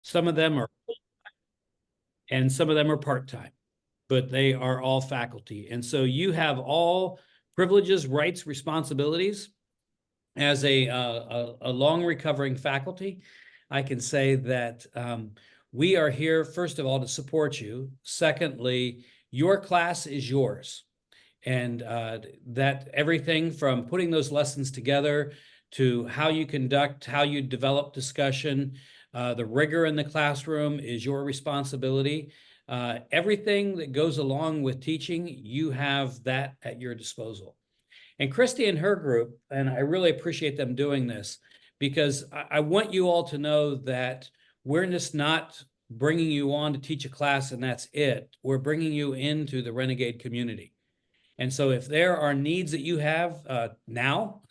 Some of them are, and some of them are part-time, but they are all faculty. And so you have all privileges, rights, responsibilities. As a long recovering faculty, I can say that we are here, first of all, to support you. Secondly, your class is yours. And that everything from putting those lessons together to how you conduct, how you develop discussion, the rigor in the classroom is your responsibility. Everything that goes along with teaching, you have that at your disposal. And Christy and her group, and I really appreciate them doing this, because I want you all to know that we're just not bringing you on to teach a class and that's it. We're bringing you into the Renegade community. And so if there are needs that you have now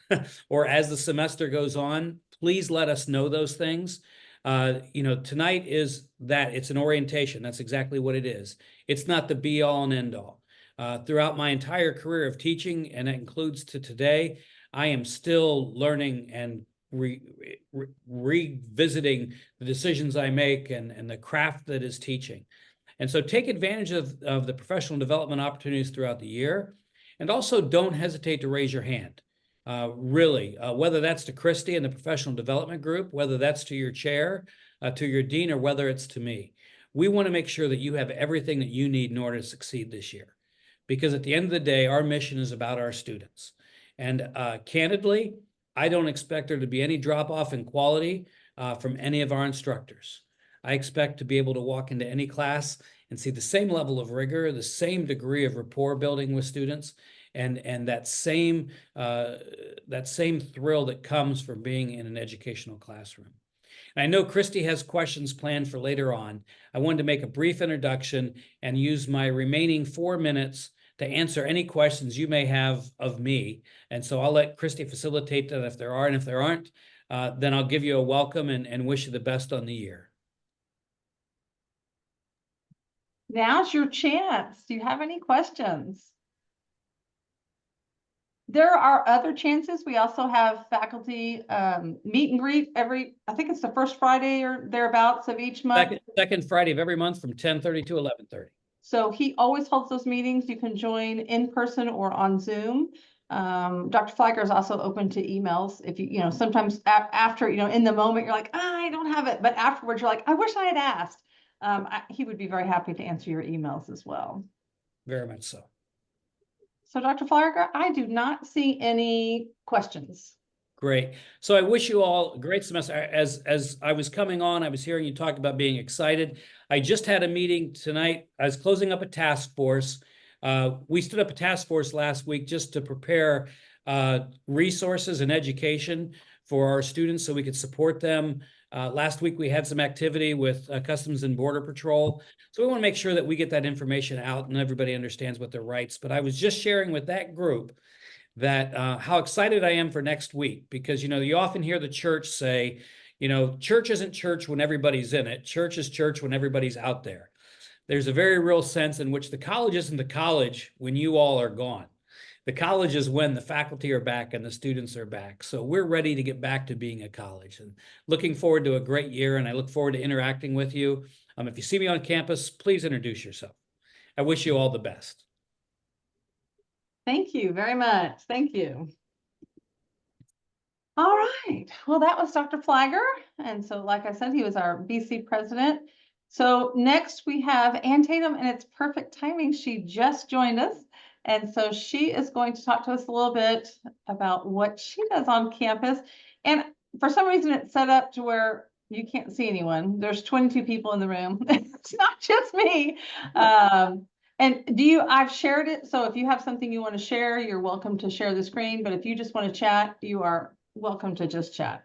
or as the semester goes on, please let us know those things. Tonight is that it's an orientation. That's exactly what it is. It's not the be all and end all. Throughout my entire career of teaching, and that includes to today, I am still learning and revisiting the decisions I make and the craft that is teaching. And so take advantage of the professional development opportunities throughout the year. And also don't hesitate to raise your hand. Whether that's to Christy and the professional development group, whether that's to your chair, to your dean, or whether it's to me. We want to make sure that you have everything that you need in order to succeed this year. Because at the end of the day, our mission is about our students. And candidly, I don't expect there to be any drop off in quality from any of our instructors. I expect to be able to walk into any class and see the same level of rigor, the same degree of rapport building with students, and that same thrill that comes from being in an educational classroom. And I know Christy has questions planned for later on. I wanted to make a brief introduction and use my remaining 4 minutes to answer any questions you may have of me. And so I'll let Christy facilitate that if there are, and if there aren't, then I'll give you a welcome and wish you the best on the year. Now's your chance. Do you have any questions? There are other chances. We also have faculty meet and greet I think it's the first Friday or thereabouts of each month. Second Friday of every month from 10:30 to 11:30. So he always holds those meetings. You can join in person or on Zoom. Dr. Flagger is also open to emails. If sometimes after, in the moment, you're like, I don't have it. But afterwards, you're like, I wish I had asked. He would be very happy to answer your emails as well. Very much so. So Dr. Flagger, I do not see any questions. Great. So I wish you all a great semester. As I was coming on, I was hearing you talk about being excited. I just had a meeting tonight. I was closing up a task force. We stood up a task force last week just to prepare resources and education for our students so we could support them. Last week, we had some activity with Customs and Border Patrol. So we want to make sure that we get that information out and everybody understands what their rights. But I was just sharing with that group that how excited I am for next week, because, you often hear the church say, church isn't church when everybody's in it. Church is church when everybody's out there. There's a very real sense in which the college isn't the college when you all are gone. The college is when the faculty are back and the students are back. So we're ready to get back to being a college, and looking forward to a great year. And I look forward to interacting with you. If you see me on campus, please introduce yourself. I wish you all the best. Thank you very much. Thank you. All right. Well, that was Dr. Flagger. And so, like I said, he was our BC president. So next we have Ann Tatum, and it's perfect timing. She just joined us. And so she is going to talk to us a little bit about what she does on campus. And for some reason, it's set up to where you can't see anyone. There's 22 people in the room. It's not just me. And I've shared it. So if you have something you want to share, you're welcome to share the screen. But if you just want to chat, you are welcome to just chat.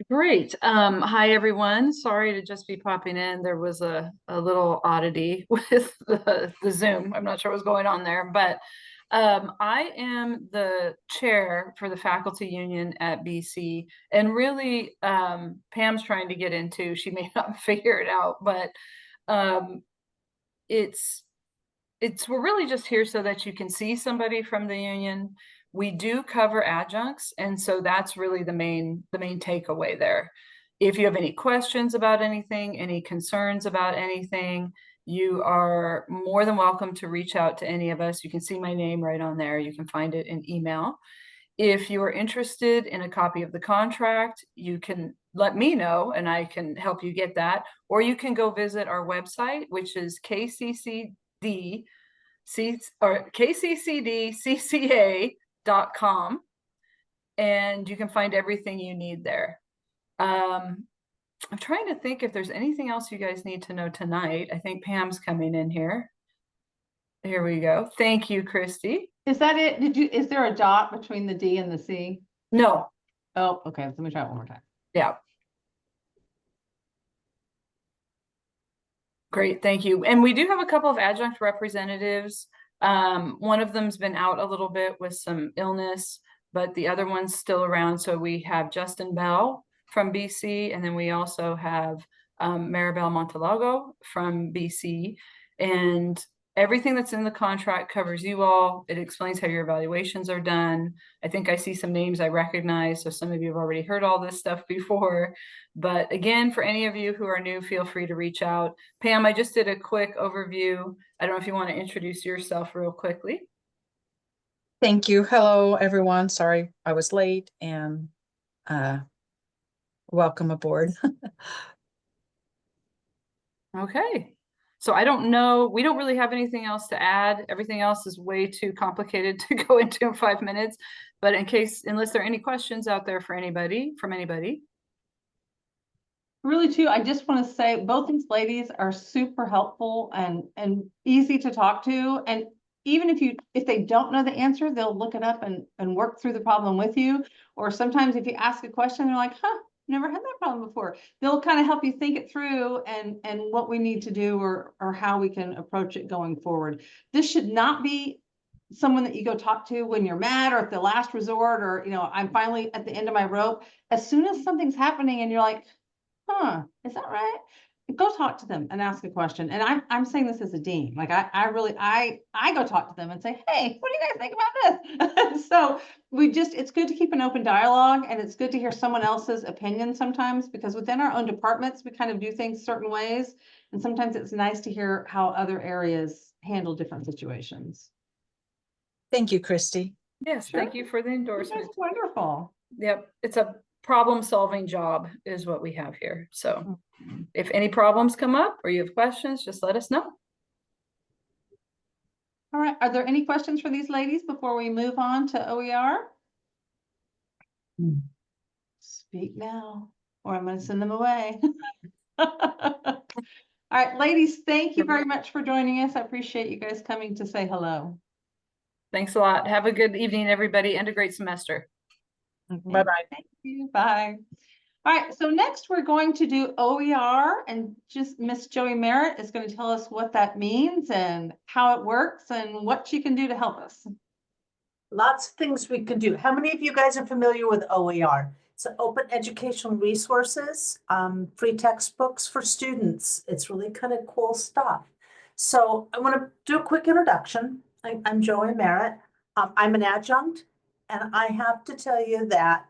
Great. Hi, everyone. Sorry to just be popping in. There was a little oddity with the Zoom. I'm not sure what's going on there, but I am the chair for the faculty union at BC, and really Pam's trying to get into, she may not figure it out, but we're really just here so that you can see somebody from the union. We do cover adjuncts, and so that's really the main takeaway there. If you have any questions about anything, any concerns about anything, you are more than welcome to reach out to any of us. You can see my name right on there. You can find it in email. If you are interested in a copy of the contract, you can let me know and I can help you get that. Or you can go visit our website, which is kccdcca.com, and you can find everything you need there. I'm trying to think if there's anything else you guys need to know tonight. I think Pam's coming in here. Here we go. Thank you, Christy. Is that it? Is there a dot between the D and the C? No, Oh, okay. Let me try it one more time. yeah. Great, thank you. And we do have a couple of adjunct representatives. One of them's been out a little bit with some illness, but the other one's still around. So we have Justin Bell from BC, and then we also have Maribel Montelago from BC. And everything that's in the contract covers you all. It explains how your evaluations are done. I think I see some names I recognize, so some of you have already heard all this stuff before. But again, for any of you who are new, feel free to reach out. Pam, I just did a quick overview. I don't know if you want to introduce yourself real quickly. Thank you. Hello, everyone. Sorry I was late, and welcome aboard. Okay. So I don't know, we don't really have anything else to add. Everything else is way too complicated to go into in 5 minutes. But unless there are any questions out there for anybody, from anybody. Really too, I just want to say both these ladies are super helpful and easy to talk to. And even if they don't know the answer, they'll look it up and work through the problem with you. Or sometimes if you ask a question, they're like, huh, never had that problem before. They'll kind of help you think it through and what we need to do or how we can approach it going forward. This should not be someone that you go talk to when you're mad or at the last resort, or, I'm finally at the end of my rope. As soon as something's happening and you're like, huh, is that right? Go talk to them and ask a question. And I'm saying this as a dean. Like I go talk to them and say, hey, what do you guys think about this? So it's good to keep an open dialogue, and it's good to hear someone else's opinion sometimes, because within our own departments, we kind of do things certain ways. And sometimes it's nice to hear how other areas handle different situations. Thank you, Christy. Yes, Sure. Thank you for the endorsement. That's wonderful. Yep, it's a problem-solving job is what we have here. So if any problems come up or you have questions, just let us know. All right. Are there any questions for these ladies before we move on to OER? Speak now, or I'm going to send them away. All right, ladies, thank you very much for joining us. I appreciate you guys coming to say hello. Thanks a lot. Have a good evening, everybody, and a great semester. Bye-bye. Thank you. Bye. All right, so next we're going to do OER, and just Miss Joey Merritt is going to tell us what that means and how it works and what she can do to help us. Lots of things we can do. How many of you guys are familiar with OER? It's open educational resources, free textbooks for students. It's really kind of cool stuff. So I want to do a quick introduction. I'm Joey Merritt. I'm an adjunct, and I have to tell you that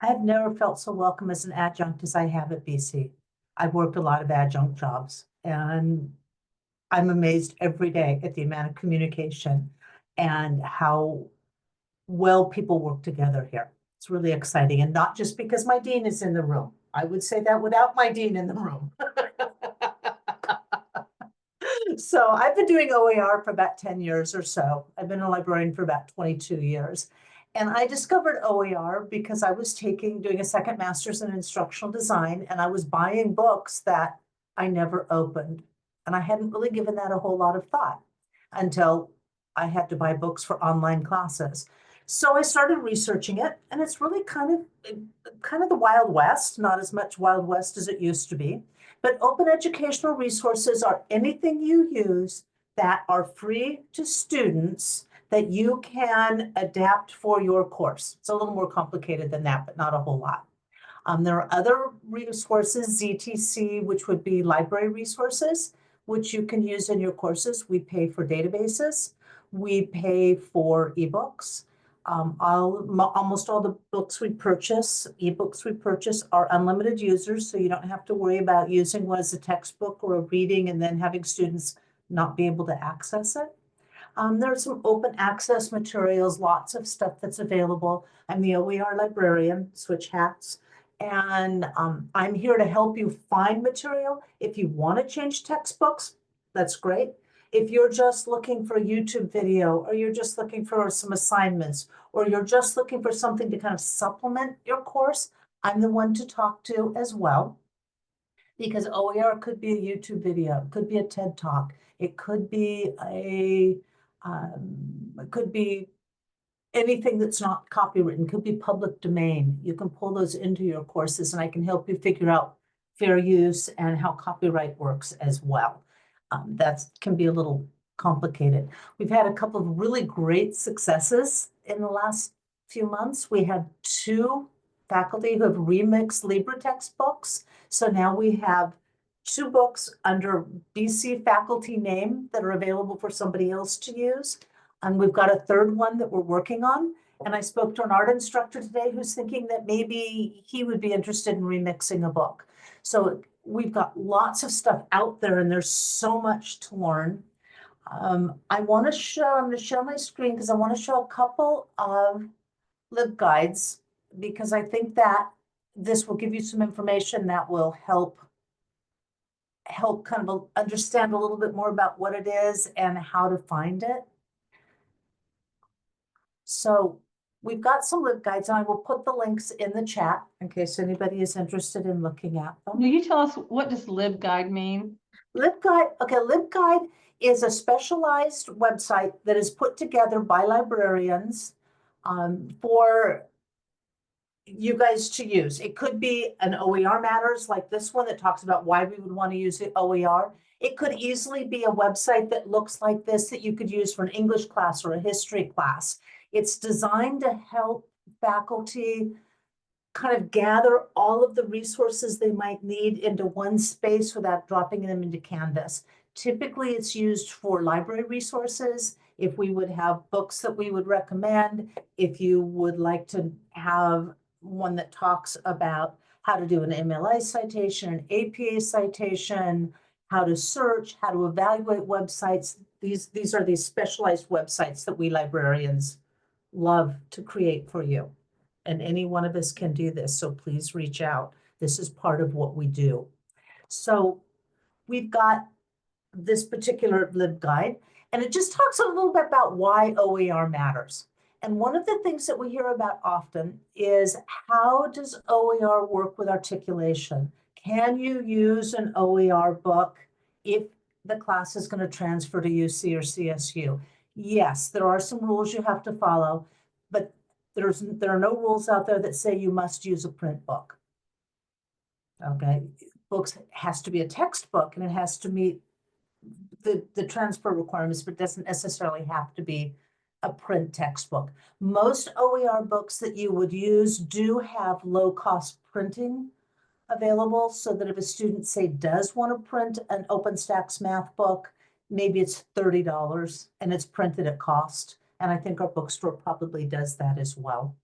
I have never felt so welcome as an adjunct as I have at BC. I've worked a lot of adjunct jobs, and I'm amazed every day at the amount of communication and how well people work together here. It's really exciting, and not just because my dean is in the room. I would say that without my dean in the room. So I've been doing OER for about 10 years or so. I've been a librarian for about 22 years. And I discovered OER because I was doing a second master's in instructional design, and I was buying books that I never opened. And I hadn't really given that a whole lot of thought until I had to buy books for online classes. So I started researching it, and it's really kind of the Wild West, not as much Wild West as it used to be. But open educational resources are anything you use that are free to students that you can adapt for your course. It's a little more complicated than that, but not a whole lot. There are other resources, ZTC, which would be library resources, which you can use in your courses. We pay for databases. We pay for ebooks. Almost all the books we purchase, ebooks we purchase are unlimited users, so you don't have to worry about using what is a textbook or a reading and then having students not be able to access it. There's some open access materials, lots of stuff that's available. I'm the OER librarian, switch hats. And I'm here to help you find material. If you want to change textbooks, that's great. If you're just looking for a YouTube video, or you're just looking for some assignments, or you're just looking for something to kind of supplement your course, I'm the one to talk to as well. Because OER could be a YouTube video, it could be a TED Talk, it could be anything that's not copywritten, could be public domain. You can pull those into your courses and I can help you figure out fair use and how copyright works as well. That can be a little complicated. We've had a couple of really great successes in the last few months. We had 2 faculty who have remixed LibreText books. So now we have 2 books under BC faculty name that are available for somebody else to use. And we've got a 3rd one that we're working on. And I spoke to an art instructor today who's thinking that maybe he would be interested in remixing a book. So we've got lots of stuff out there and there's so much to learn. I'm going to share my screen because I want to show a couple of LibGuides because I think that this will give you some information that will help kind of understand a little bit more about what it is and how to find it. So we've got some LibGuides and I will put the links in the chat in case anybody is interested in looking at them. Will you tell us, what does LibGuide mean? LibGuide, okay, LibGuide is a specialized website that is put together by librarians for you guys to use. It could be an OER Matters like this one that talks about why we would want to use it, OER. It could easily be a website that looks like this that you could use for an English class or a history class. It's designed to help faculty kind of gather all of the resources they might need into one space without dropping them into Canvas. Typically, it's used for library resources. If we would have books that we would recommend, if you would like to have one that talks about how to do an MLA citation, an APA citation, how to search, how to evaluate websites. These are these specialized websites that we librarians love to create for you. And any one of us can do this, so please reach out. This is part of what we do. So we've got this particular LibGuide, and it just talks a little bit about why OER matters. And one of the things that we hear about often is, how does OER work with articulation? Can you use an OER book if the class is going to transfer to UC or CSU? Yes, there are some rules you have to follow, but there are no rules out there that say you must use a print book. Okay, books has to be a textbook and it has to meet the transfer requirements, but doesn't necessarily have to be a print textbook. Most OER books that you would use do have low-cost printing available, so that if a student, say, does want to print an OpenStax math book, maybe it's $30 and it's printed at cost. And I think our bookstore probably does that as well.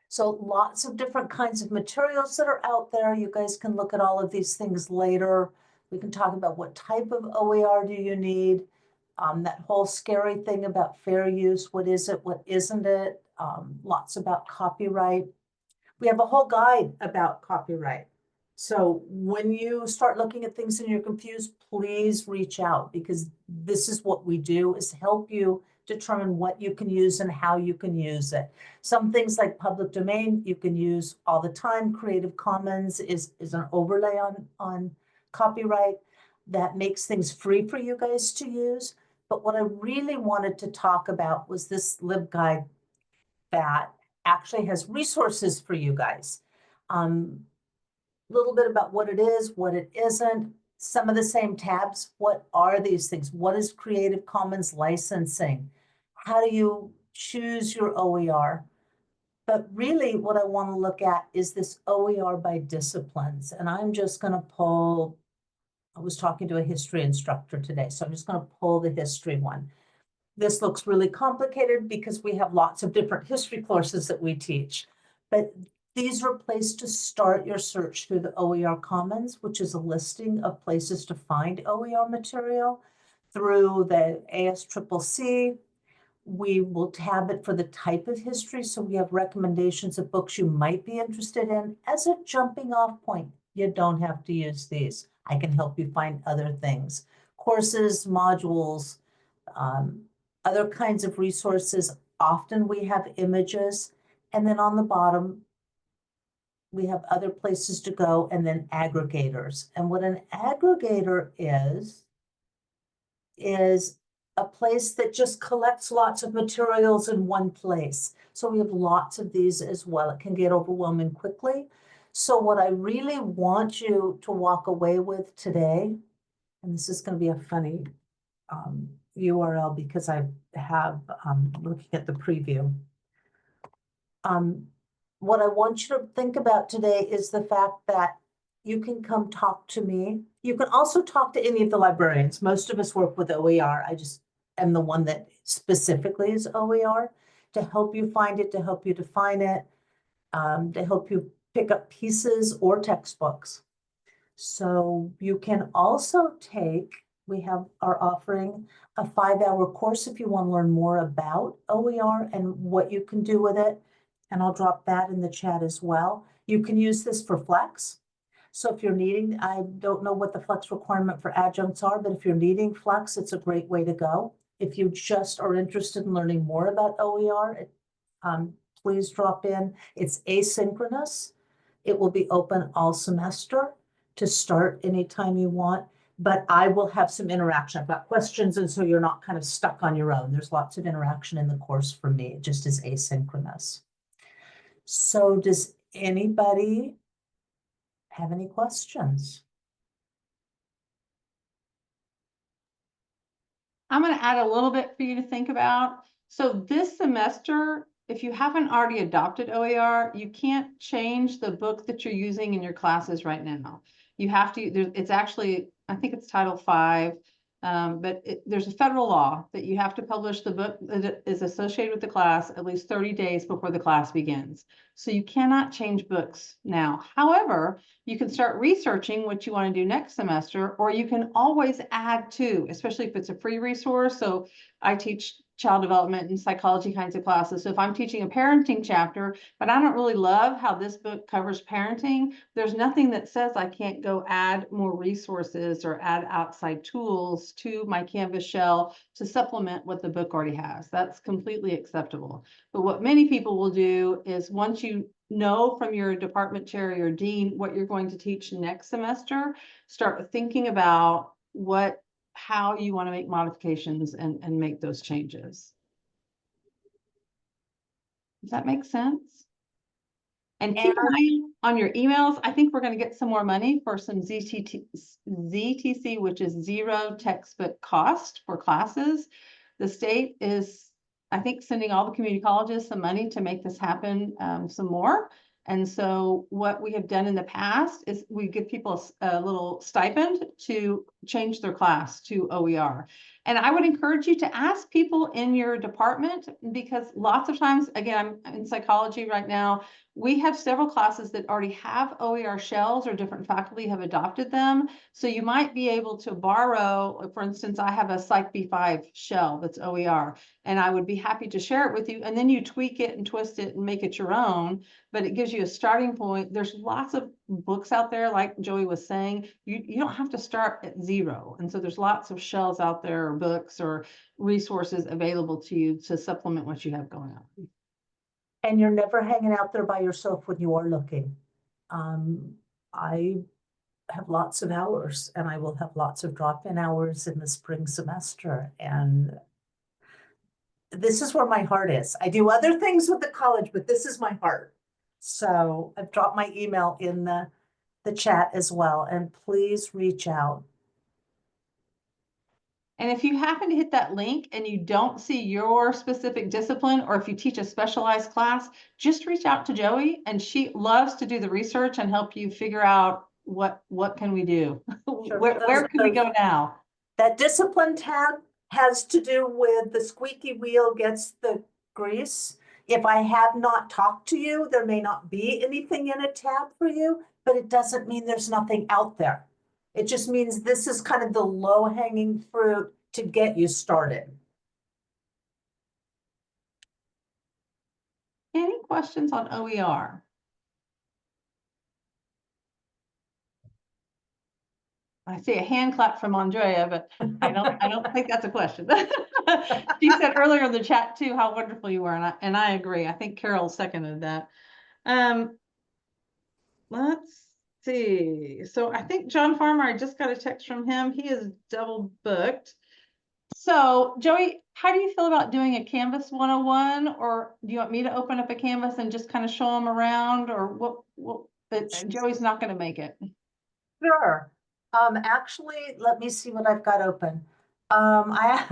So lots of different kinds of materials that are out there. You guys can look at all of these things later. We can talk about what type of OER do you need. That whole scary thing about fair use, what is it, what isn't it? Lots about copyright. We have a whole guide about copyright. So when you start looking at things and you're confused, please reach out, because this is what we do, is help you determine what you can use and how you can use it. Some things like public domain, you can use all the time. Creative Commons is an overlay on copyright that makes things free for you guys to use. But what I really wanted to talk about was this LibGuide that actually has resources for you guys. A little bit about what it is, what it isn't, some of the same tabs. What are these things? What is Creative Commons licensing? How do you choose your OER? But really what I want to look at is this OER by disciplines. And I'm just going to pull, I was talking to a history instructor today, so I'm just going to pull the history one. this looks really complicated because we have lots of different history courses that we teach. But these are a place to start your search through the OER Commons, which is a listing of places to find OER material. Through the ASCCC, we will tab it for the type of history, so we have recommendations of books you might be interested in as a jumping off point. You don't have to use these. I can help you find other things, courses, modules, other kinds of resources. Often we have images, and then on the bottom, we have other places to go, and then aggregators. And what an aggregator is a place that just collects lots of materials in one place. So we have lots of these as well. It can get overwhelming quickly. So what I really want you to walk away with today, and this is going to be a funny URL because I have looking at the preview. What I want you to think about today is the fact that you can come talk to me. You can also talk to any of the librarians. Most of us work with OER. I just am the one that specifically is OER to help you find it, to help you define it, to help you pick up pieces or textbooks. So you can also take, we are offering a 5-hour course if you want to learn more about OER and what you can do with it. And I'll drop that in the chat as well. You can use this for Flex. So if you're needing, I don't know what the Flex requirement for adjuncts are, but if you're needing Flex, it's a great way to go. If you just are interested in learning more about OER, please drop in. It's asynchronous. It will be open all semester to start anytime you want, but I will have some interaction. I've got questions, and so you're not kind of stuck on your own. There's lots of interaction in the course for me. It just is asynchronous. So does anybody have any questions? I'm going to add a little bit for you to think about. So this semester, if you haven't already adopted OER, you can't change the book that you're using in your classes right now. You have to, it's actually, I think it's Title V, but there's a federal law that you have to publish the book that is associated with the class at least 30 days before the class begins. So you cannot change books now. However, you can start researching what you want to do next semester, or you can always add to, especially if it's a free resource. So I teach child development and psychology kinds of classes. So if I'm teaching a parenting chapter, but I don't really love how this book covers parenting, there's nothing that says I can't go add more resources or add outside tools to my Canvas shell to supplement what the book already has. That's completely acceptable. But what many people will do is once you know from your department chair or your dean what you're going to teach next semester, start thinking about how you want to make modifications and make those changes. Does that make sense? And keep an eye on your emails. I think we're going to get some more money for some ZTC, which is zero textbook cost for classes. The state is, I think, sending all the community colleges some money to make this happen some more. And so what we have done in the past is we give people a little stipend to change their class to OER. And I would encourage you to ask people in your department, because lots of times, again, I'm in psychology right now, we have several classes that already have OER shells or different faculty have adopted them. So you might be able to borrow, for instance, I have a Psych B5 shell that's OER, and I would be happy to share it with you. And then you tweak it and twist it and make it your own, but it gives you a starting point. There's lots of books out there, like Joey was saying, you don't have to start at zero. And so there's lots of shells out there, or books or resources available to you to supplement what you have going on. And you're never hanging out there by yourself when you are looking. I have lots of hours, and I will have lots of drop-in hours in the spring semester. And this is where my heart is. I do other things with the college, but this is my heart. So I've dropped my email in the chat as well, and please reach out. And if you happen to hit that link and you don't see your specific discipline, or if you teach a specialized class, just reach out to Joey, and she loves to do the research and help you figure out what can we do? Sure, Where can we go now? That discipline tab has to do with the squeaky wheel gets the grease. If I have not talked to you, there may not be anything in a tab for you, but it doesn't mean there's nothing out there. It just means this is kind of the low-hanging fruit to get you started. Any questions on OER? I see a hand clap from Andrea, but I don't think that's a question. She said earlier in the chat too, how wonderful you were, and I agree. I think Carol seconded that. Let's see. So I think John Farmer, I just got a text from him. He is double booked. So Joey, how do you feel about doing a Canvas 101, or do you want me to open up a Canvas and just kind of show them around, or what? But Joey's not going to make it. Sure. Actually, let me see what I've got open. I've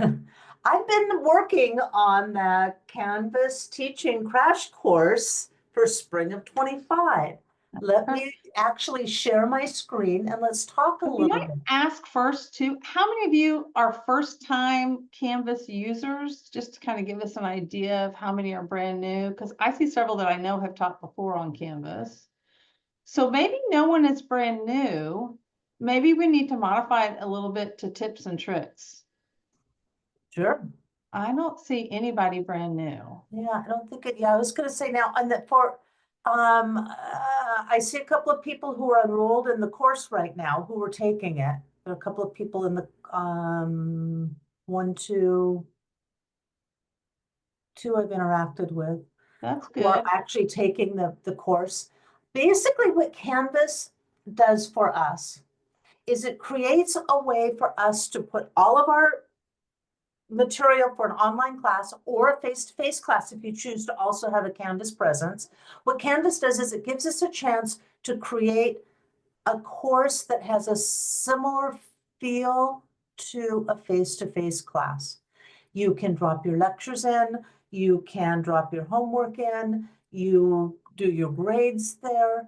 been working on the Canvas teaching crash course for spring of 25. Let me actually share my screen and let's talk a We little might bit. ask first too, how many of you are first time Canvas users? Just to kind of give us an idea of how many are brand new, because I see several that I know have taught before on Canvas. So maybe no one is brand new. Maybe we need to modify it a little bit to tips and tricks. Sure. I don't see anybody brand new. Yeah, I don't think it, yeah, I was gonna say now, and that for, I see a couple of people who are enrolled in the course right now who are taking it. There are a couple of people in the, two I've interacted with. That's Who are good. actually taking the course. Basically, what Canvas does for us is it creates a way for us to put all of our material for an online class or a face-to-face class if you choose to also have a Canvas presence. What Canvas does is it gives us a chance to create a course that has a similar feel to a face-to-face class. You can drop your lectures in, you can drop your homework in, you do your grades there.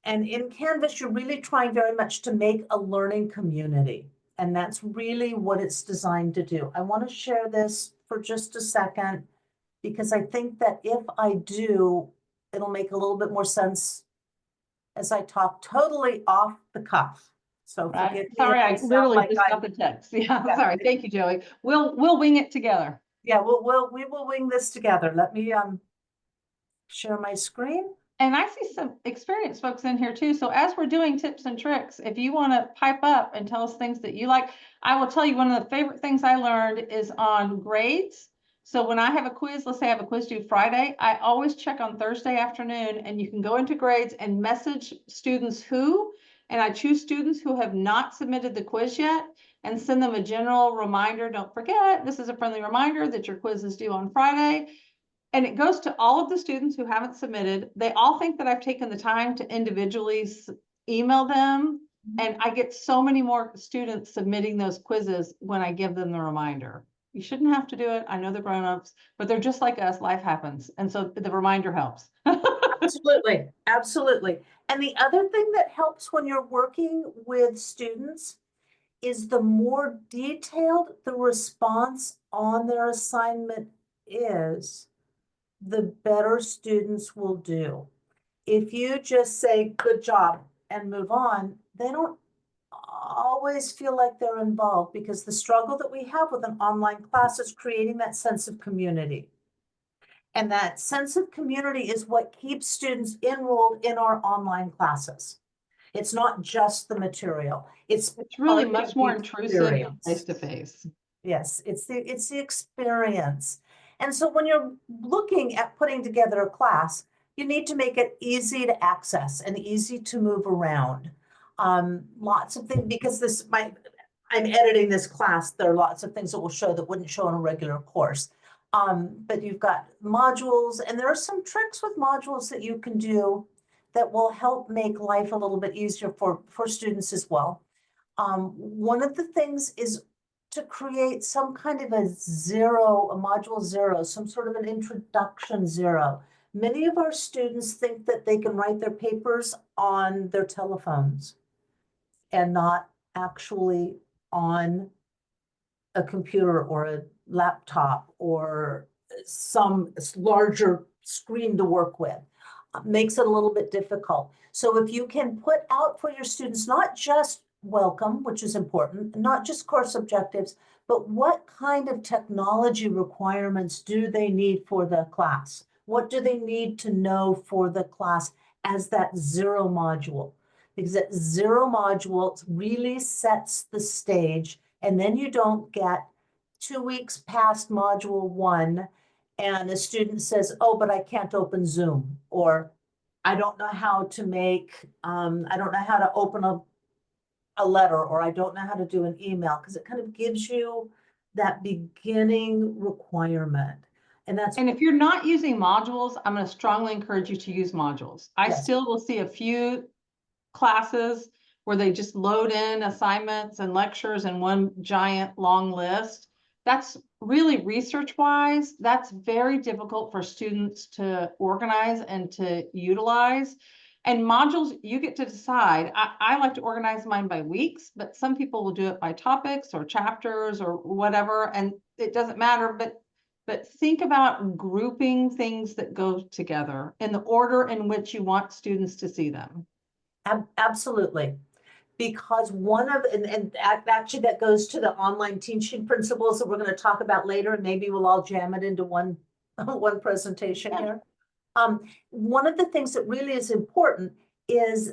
And in Canvas, you're really trying very much to make a learning community. And that's really what it's designed to do. I want to share this for just a second, because I think that if I do, it'll make a little bit more sense as I talk totally off the cuff. So forgive me Sorry, if I sound literally like just got the text. Yeah, Yeah. sorry. Thank you, Joey. We'll wing it together. Yeah, we will wing this together. Let me share my screen. And I see some experienced folks in here too. So as we're doing tips and tricks, if you want to pipe up and tell us things that you like, I will tell you one of the favorite things I learned is on grades. So when I have a quiz, let's say I have a quiz due Friday, I always check on Thursday afternoon, and you can go into grades and message students who, and I choose students who have not submitted the quiz yet and send them a general reminder. Don't forget, this is a friendly reminder that your quiz is due on Friday. And it goes to all of the students who haven't submitted. They all think that I've taken the time to individually email them. And I get so many more students submitting those quizzes when I give them the reminder. You shouldn't have to do it. I know the grown-ups, but they're just like us. Life happens. And so the reminder helps. Absolutely, absolutely. And the other thing that helps when you're working with students is the more detailed the response on their assignment is, the better students will do. If you just say, good job, and move on, they don't always feel like they're involved, because the struggle that we have with an online class is creating that sense of community. And that sense of community is what keeps students enrolled in our online classes. It's not just the material. It's really part much of more the intrusive than experience. face-to-face. Yes, it's the experience. And so when you're looking at putting together a class, you need to make it easy to access and easy to move around. Lots of things, because I'm editing this class, there are lots of things that will show that wouldn't show in a regular course. But you've got modules, and there are some tricks with modules that you can do that will help make life a little bit easier for students as well. One of the things is to create some kind of a module zero, some sort of an introduction zero. Many of our students think that they can write their papers on their telephones and not actually on a computer or a laptop or some larger screen to work with. Makes it a little bit difficult. So if you can put out for your students, not just welcome, which is important, not just course objectives, but what kind of technology requirements do they need for the class? What do they need to know for the class as that zero module? Because that zero module really sets the stage, and then you don't get 2 weeks past module 1 and a student says, oh, but I can't open Zoom, or I don't know how to make, I don't know how to open a letter, or I don't know how to do an email, because it kind of gives you that beginning requirement. And that's, And if you're not using modules, I'm going to strongly encourage you to use modules. I Yes. still will see a few classes where they just load in assignments and lectures in one giant long list. That's really research wise, that's very difficult for students to organize and to utilize. And modules, you get to decide. I like to organize mine by weeks, but some people will do it by topics or chapters or whatever, and it doesn't matter. But think about grouping things that go together in the order in which you want students to see them. absolutely. Because one of, and actually that goes to the online teaching principles that we're going to talk about later, and maybe we'll all jam it into one, one presentation Yeah. here. One of the things that really is important is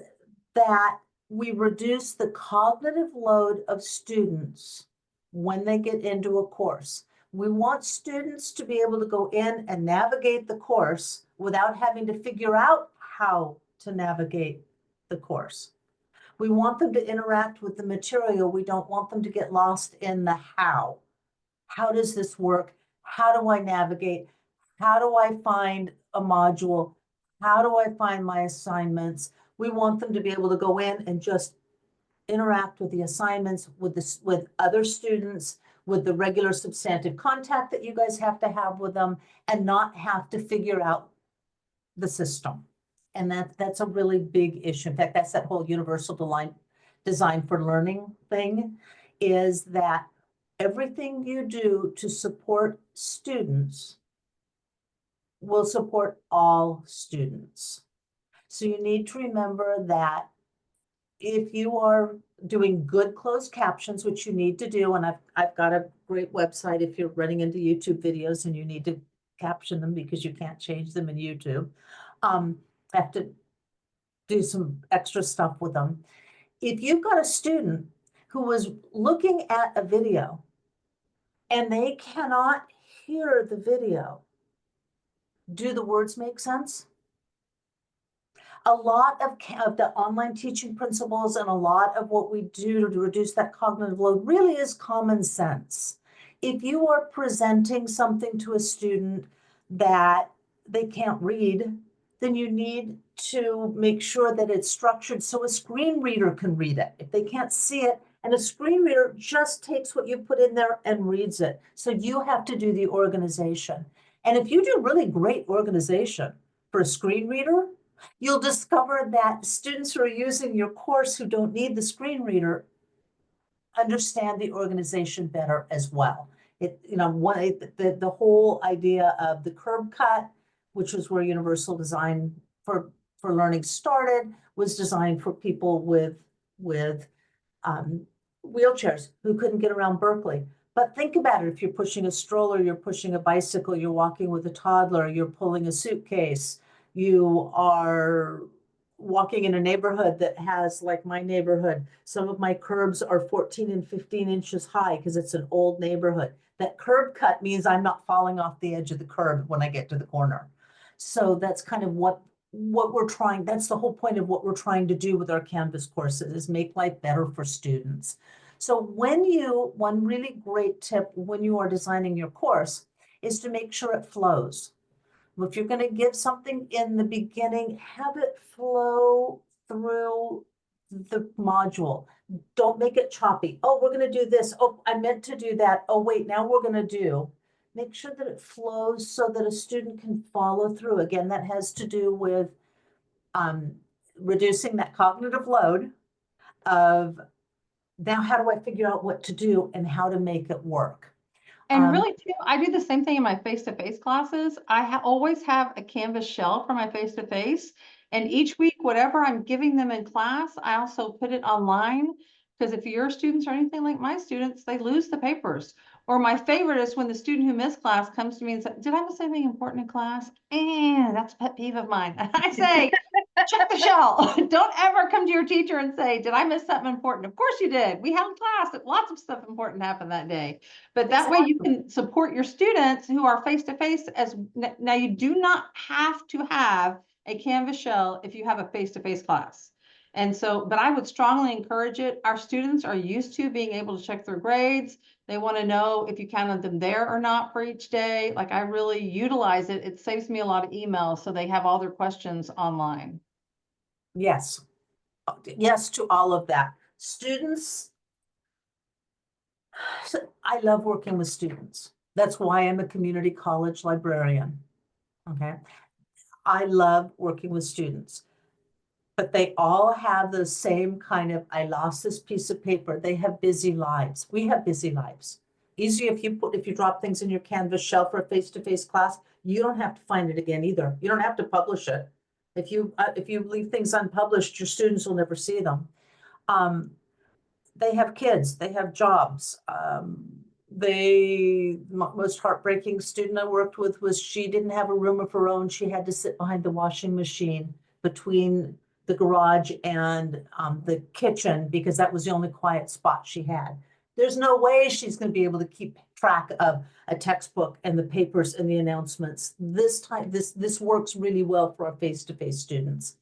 that we reduce the cognitive load of students when they get into a course. We want students to be able to go in and navigate the course without having to figure out how to navigate the course. We want them to interact with the material. We don't want them to get lost in the how. How does this work? How do I navigate? How do I find a module? How do I find my assignments? We want them to be able to go in and just interact with the assignments, with this, with other students, with the regular substantive contact that you guys have to have with them, and not have to figure out the system. And that's a really big issue. In fact, that's that whole universal design for learning thing, is that everything you do to support students will support all students. So you need to remember that if you are doing good closed captions, which you need to do, and I've got a great website if you're running into YouTube videos and you need to caption them because you can't change them in YouTube. Have to do some extra stuff with them. If you've got a student who was looking at a video and they cannot hear the video, do the words make sense? A lot of the online teaching principles and a lot of what we do to reduce that cognitive load really is common sense. If you are presenting something to a student that they can't read, then you need to make sure that it's structured so a screen reader can read it. If they can't see it, and a screen reader just takes what you put in there and reads it. So you have to do the organization. And if you do really great organization for a screen reader, you'll discover that students who are using your course who don't need the screen reader understand the organization better as well. It, you know, the whole idea of the curb cut, which was where universal design for learning started, was designed for people with wheelchairs who couldn't get around Berkeley. But think about it, if you're pushing a stroller, you're pushing a bicycle, you're walking with a toddler, you're pulling a suitcase, you are walking in a neighborhood that has, like my neighborhood, some of my curbs are 14 and 15 inches high because it's an old neighborhood. That curb cut means I'm not falling off the edge of the curb when I get to the corner. So that's kind of what we're trying, that's the whole point of what we're trying to do with our Canvas courses, is make life better for students. So one really great tip when you are designing your course is to make sure it flows. If you're going to give something in the beginning, have it flow through the module. Don't make it choppy. Oh, we're going to do this. Oh, I meant to do that. Oh, wait, now we're going to do. Make sure that it flows so that a student can follow through. Again, that has to do with reducing that cognitive load of now how do I figure out what to do and how to make it work? And really too, I do the same thing in my face-to-face classes. I always have a Canvas shell for my face-to-face. And each week, whatever I'm giving them in class, I also put it online. Because if your students are anything like my students, they lose the papers. Or my favorite is when the student who missed class comes to me and says, did I miss anything important in class? And that's a pet peeve of mine. I say, check the shell. Don't ever come to your teacher and say, did I miss something important? Of course you did. We had class, lots of stuff important happened that day. But that way you can support your students who are face-to-face as now you do not have to have a Canvas shell if you have a face-to-face class. And so, but I would strongly encourage it. Our students are used to being able to check their grades. They want to know if you counted them there or not for each day. Like I really utilize it. It saves me a lot of emails. So they have all their questions online. Yes. Yes to all of that. Students, I love working with students. That's why I'm a community college librarian. Okay. I love working with students, but they all have the same kind of, I lost this piece of paper. They have busy lives. We have busy lives. Easy if you drop things in your Canvas shell for a face-to-face class, you don't have to find it again either. You don't have to publish it. If you leave things unpublished, your students will never see them. They have kids, they have jobs. The most heartbreaking student I worked with was she didn't have a room of her own. She had to sit behind the washing machine between the garage and the kitchen because that was the only quiet spot she had. There's no way she's going to be able to keep track of a textbook and the papers and the announcements. This works really well for our face-to-face students.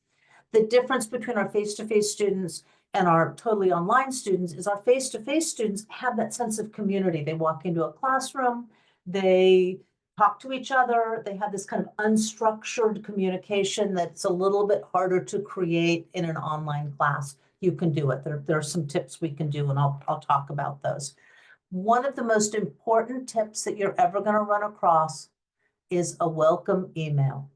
The difference between our face-to-face students and our totally online students is our face-to-face students have that sense of community. They walk into a classroom, they talk to each other, they have this kind of unstructured communication that's a little bit harder to create in an online class. You can do it. There are some tips we can do, and I'll talk about those. One of the most important tips that you're ever going to run across is a welcome email.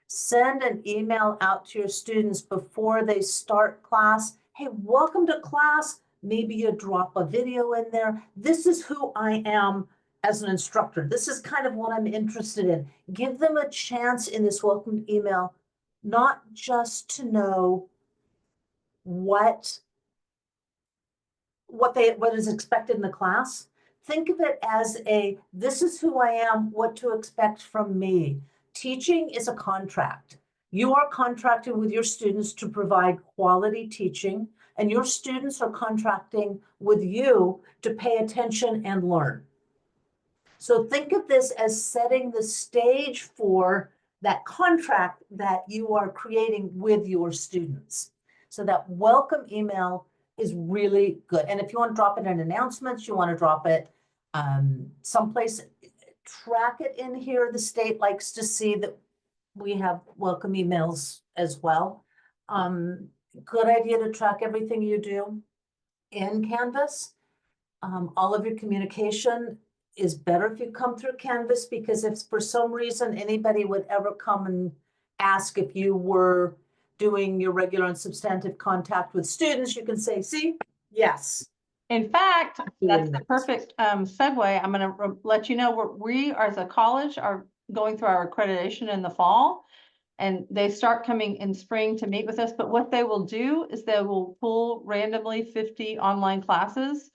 Send an email out to your students before they start class. Hey, welcome to class. Maybe you drop a video in there. This is who I am as an instructor. This is kind of what I'm interested in. Give them a chance in this welcome email, not just to know what is expected in the class. Think of it as this is who I am, what to expect from me. Teaching is a contract. You are contracted with your students to provide quality teaching, and your students are contracting with you to pay attention and learn. So think of this as setting the stage for that contract that you are creating with your students. So that welcome email is really good. And if you want to drop it in announcements, you want to drop it someplace, track it in here. The state likes to see that we have welcome emails as well. Good idea to track everything you do in Canvas. All of your communication is better if you come through Canvas, because if for some reason anybody would ever come and ask if you were doing your regular and substantive contact with students, you can say, see, yes. In fact, that's the perfect segue. I'm going to let you know we as a college are going through our accreditation in the fall, and they start coming in spring to meet with us. But what they will do is they will pull randomly 50 online classes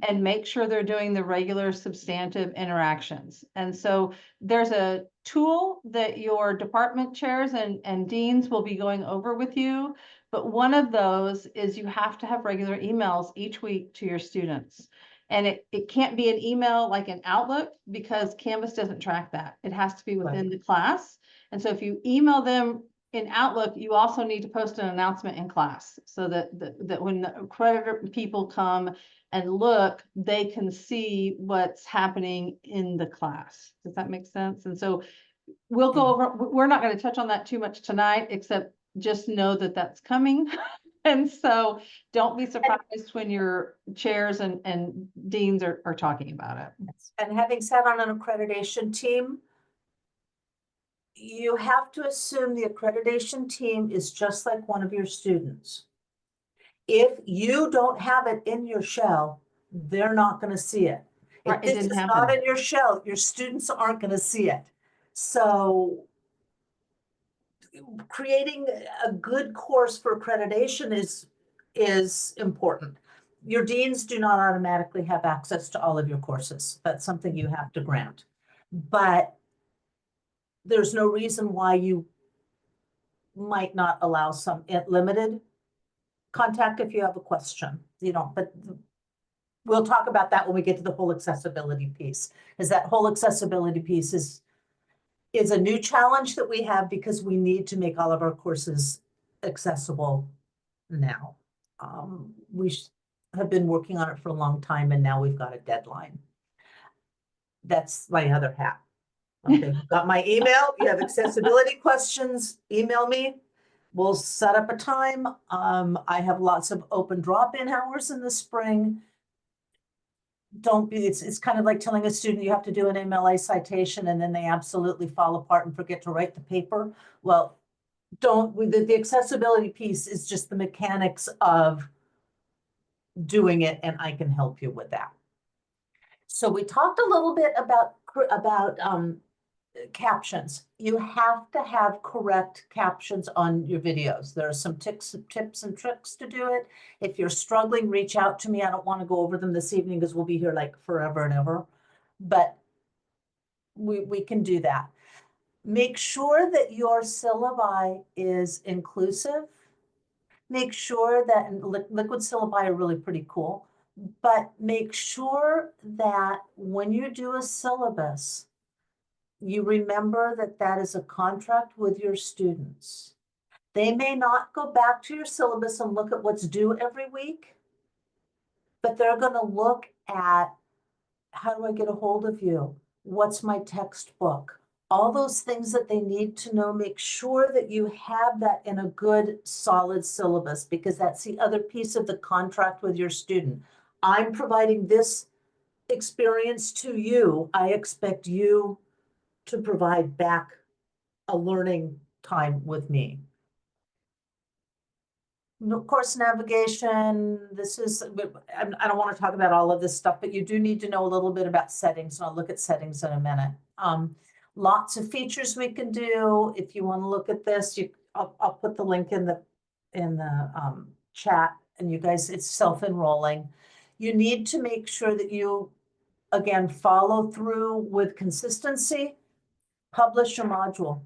and make sure they're doing the regular substantive interactions. And so there's a tool that your department chairs and deans will be going over with you. But one of those is you have to have regular emails each week to your students. And it can't be an email like an Outlook, because Canvas doesn't track that. It has to be within the class. And so if you email them in Outlook, you also need to post an announcement in class so that when the accreditor people come and look, they can see what's happening in the class. Does that make sense? And so we'll go over, we're not going to touch on that too much tonight, except just know that that's coming. And so don't be surprised when your chairs and deans are talking about it. And having sat on an accreditation team, you have to assume the accreditation team is just like one of your students. If you don't have it in your shell, they're not gonna see it. If Right, it this didn't is happen. not in your shell, your students aren't gonna see it. So creating a good course for accreditation is important. Your deans do not automatically have access to all of your courses. That's something you have to grant. But there's no reason why you might not allow some limited contact if you have a question, but we'll talk about that when we get to the whole accessibility piece, because that whole accessibility piece is a new challenge that we have because we need to make all of our courses accessible now. We have been working on it for a long time and now we've got a deadline. That's my other hat. Okay, got my email. You have accessibility questions, email me. We'll set up a time. I have lots of open drop-in hours in the spring. It's kind of like telling a student you have to do an MLA citation and then they absolutely fall apart and forget to write the paper. Well, the accessibility piece is just the mechanics of doing it, and I can help you with that. So we talked a little bit about captions. You have to have correct captions on your videos. There are some tips and tricks to do it. If you're struggling, reach out to me. I don't want to go over them this evening because we'll be here like forever and ever, but we can do that. Make sure that your syllabi is inclusive. Make sure that liquid syllabi are really pretty cool, but make sure that when you do a syllabus, you remember that that is a contract with your students. They may not go back to your syllabus and look at what's due every week, but they're going to look at, how do I get a hold of you? What's my textbook? All those things that they need to know, make sure that you have that in a good, solid syllabus, because that's the other piece of the contract with your student. I'm providing this experience to you. I expect you to provide back a learning time with me. Of course, navigation, I don't want to talk about all of this stuff, but you do need to know a little bit about settings, and I'll look at settings in a minute. Lots of features we can do. If you want to look at this, I'll put the link in the chat, and you guys, it's self-enrolling. You need to make sure that you, again, follow through with consistency. Publish your module.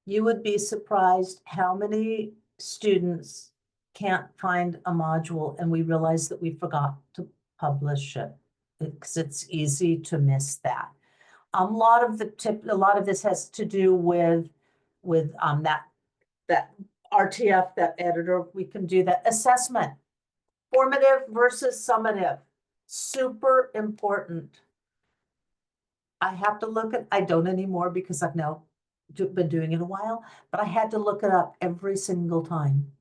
You would be surprised how many students can't find a module and we realize that we forgot to publish it, because it's easy to miss that. A lot of this has to do with that RTF, that editor. We can do that assessment, formative versus summative, super important. I have to look at, I don't anymore because I've now been doing it a while, but I had to look it up every single time.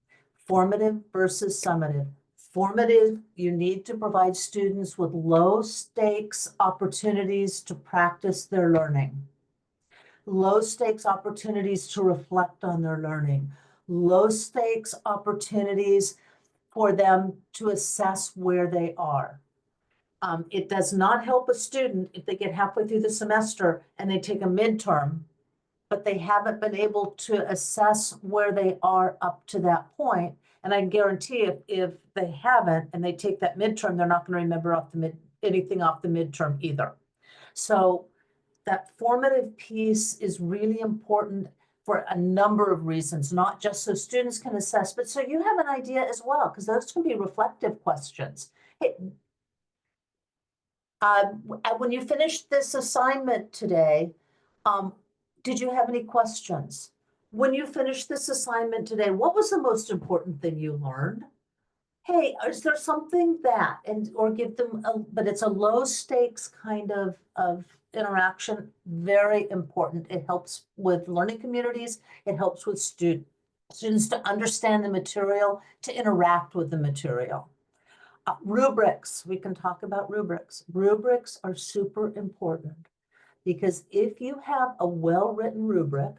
Formative versus summative. Formative, you need to provide students with low stakes opportunities to practice their learning. Low stakes opportunities to reflect on their learning. Low stakes opportunities for them to assess where they are. It does not help a student if they get halfway through the semester and they take a midterm, but they haven't been able to assess where they are up to that point. And I guarantee if they haven't and they take that midterm, they're not going to remember anything off the midterm either. So that formative piece is really important for a number of reasons, not just so students can assess, but so you have an idea as well, because those can be reflective questions. Hey, when you finished this assignment today, did you have any questions? When you finished this assignment today, what was the most important thing you learned? Hey, is there something that, or give them, but it's a low stakes kind of interaction, very important. It helps with learning communities. It helps with students to understand the material, to interact with the material. Rubrics, we can talk about rubrics. Rubrics are super important because if you have a well-written rubric,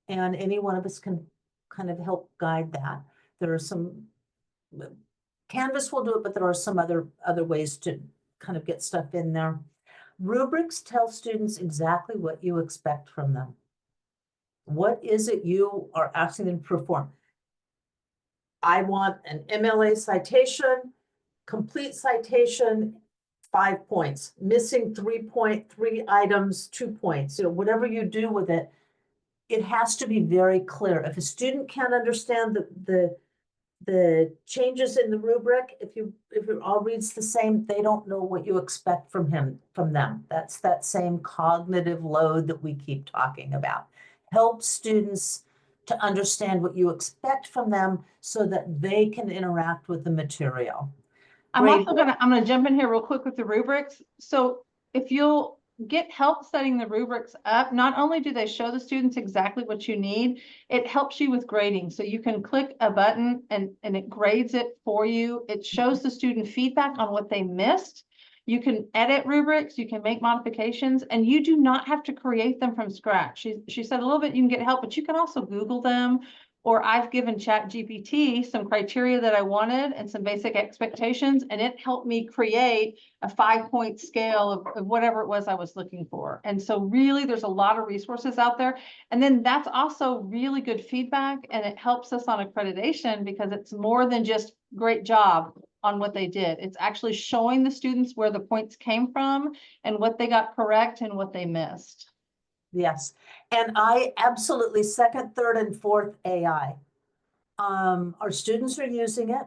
and any one of us can kind of help guide that, there are some Canvas will do it, but there are some other ways to kind of get stuff in there. Rubrics tell students exactly what you expect from them. What is it you are asking them to perform? I want an MLA citation, complete citation, 5 points, missing 3.3 items, 2 points. So whatever you do with it, it has to be very clear. If a student can't understand the changes in the rubric, if it all reads the same, they don't know what you expect from them. That's that same cognitive load that we keep talking about. Help students to understand what you expect from them so that they can interact with the material. I'm Grade also I'm gonna jump in here real quick with the rubrics. So if you'll get help setting the rubrics up, not only do they show the students exactly what you need, it helps you with grading. So you can click a button and it grades it for you. It shows the student feedback on what they missed. You can edit rubrics, you can make modifications, and you do not have to create them from scratch. She said a little bit you can get help, but you can also Google them. Or I've given ChatGPT some criteria that I wanted and some basic expectations, and it helped me create a 5-point scale of whatever it was I was looking for. And so really, there's a lot of resources out there. And then that's also really good feedback, and it helps us on accreditation because it's more than just great job on what they did. It's actually showing the students where the points came from and what they got correct and what they missed. Yes, and I absolutely second, third, and fourth AI. Our students are using it.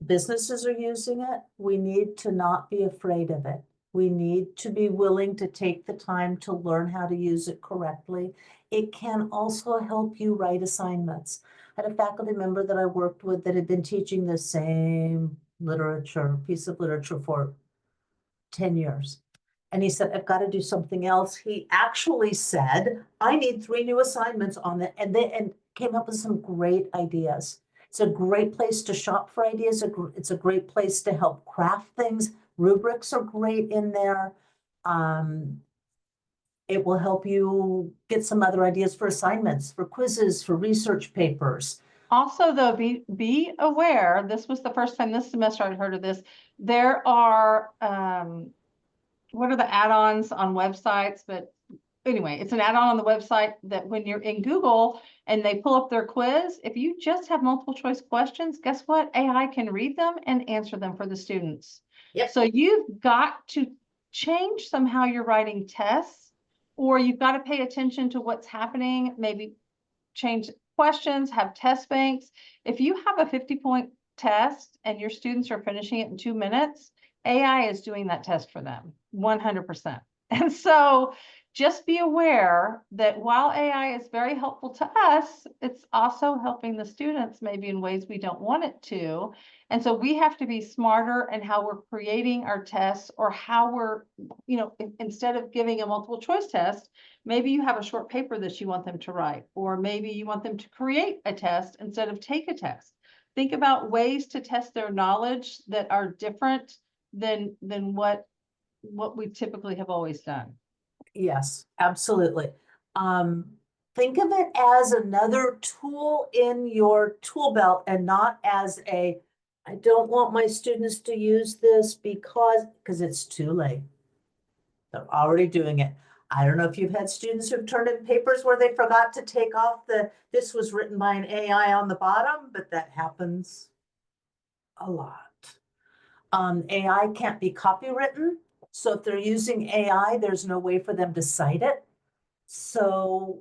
Businesses are using it. We need to not be afraid of it. We need to be willing to take the time to learn how to use it correctly. It can also help you write assignments. I had a faculty member that I worked with that had been teaching the same piece of literature for 10 years. And he said, I've got to do something else. He actually said, I need 3 new assignments on that, and came up with some great ideas. It's a great place to shop for ideas. It's a great place to help craft things. Rubrics are great in there. It will help you get some other ideas for assignments, for quizzes, for research papers. Also, though, be aware, this was the first time this semester I'd heard of this. There are, what are the add-ons on websites? But anyway, it's an add-on on the website that when you're in Google and they pull up their quiz, if you just have multiple choice questions, guess what? AI can read them and answer them for the students. Yep. So you've got to change somehow you're writing tests, or you've got to pay attention to what's happening, maybe change questions, have test banks. If you have a 50-point test and your students are finishing it in 2 minutes, AI is doing that test for them 100%. And so just be aware that while AI is very helpful to us, it's also helping the students maybe in ways we don't want it to. And so we have to be smarter in how we're creating our tests, or how we're, instead of giving a multiple choice test, maybe you have a short paper that you want them to write, or maybe you want them to create a test instead of take a test. Think about ways to test their knowledge that are different than what we typically have always done. Yes, absolutely. Think of it as another tool in your tool belt, and not as I don't want my students to use this because it's too late. They're already doing it. I don't know if you've had students who've turned in papers where they forgot to take off this was written by an AI on the bottom, but that happens a lot. AI can't be copywritten. So if they're using AI, there's no way for them to cite it. So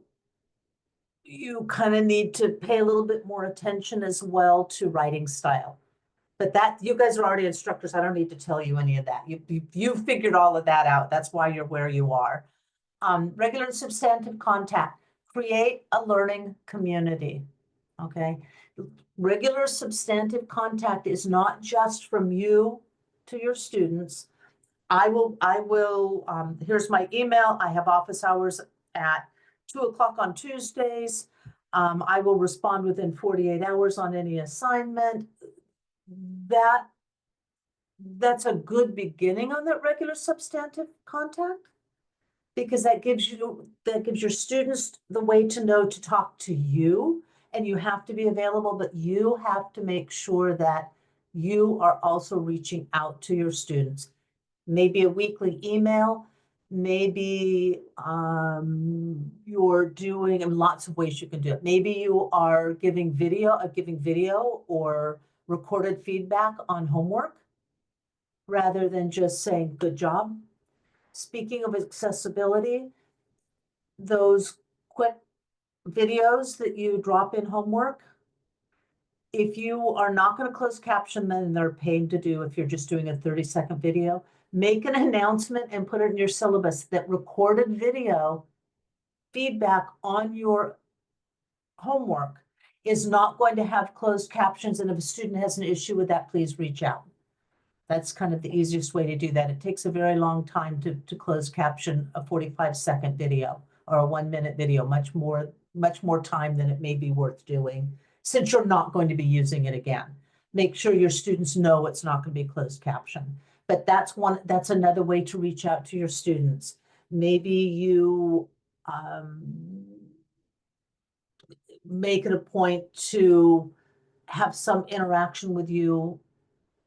you kind of need to pay a little bit more attention as well to writing style. But that, you guys are already instructors. I don't need to tell you any of that. You figured all of that out. That's why you're where you are. Regular and substantive contact. Create a learning community. Okay. Regular substantive contact is not just from you to your students. I will, here's my email. I have office hours at 2 o'clock on Tuesdays. I will respond within 48 hours on any assignment. That's a good beginning on that regular substantive contact, because that gives your students the way to know to talk to you and you have to be available, but you have to make sure that you are also reaching out to your students. Maybe a weekly email, maybe you're doing, and lots of ways you can do it. Maybe you are giving video or recorded feedback on homework rather than just saying, good job. Speaking of accessibility, those quick videos that you drop in homework, if you are not going to close caption them, and they're paid to do if you're just doing a 30-second video, make an announcement and put it in your syllabus that recorded video feedback on your homework is not going to have closed captions. And if a student has an issue with that, please reach out. That's kind of the easiest way to do that. It takes a very long time to close caption a 45-second video or a 1-minute video, much more time than it may be worth doing, since you're not going to be using it again. Make sure your students know it's not going to be closed caption. But that's another way to reach out to your students. Maybe you make it a point to have some interaction with you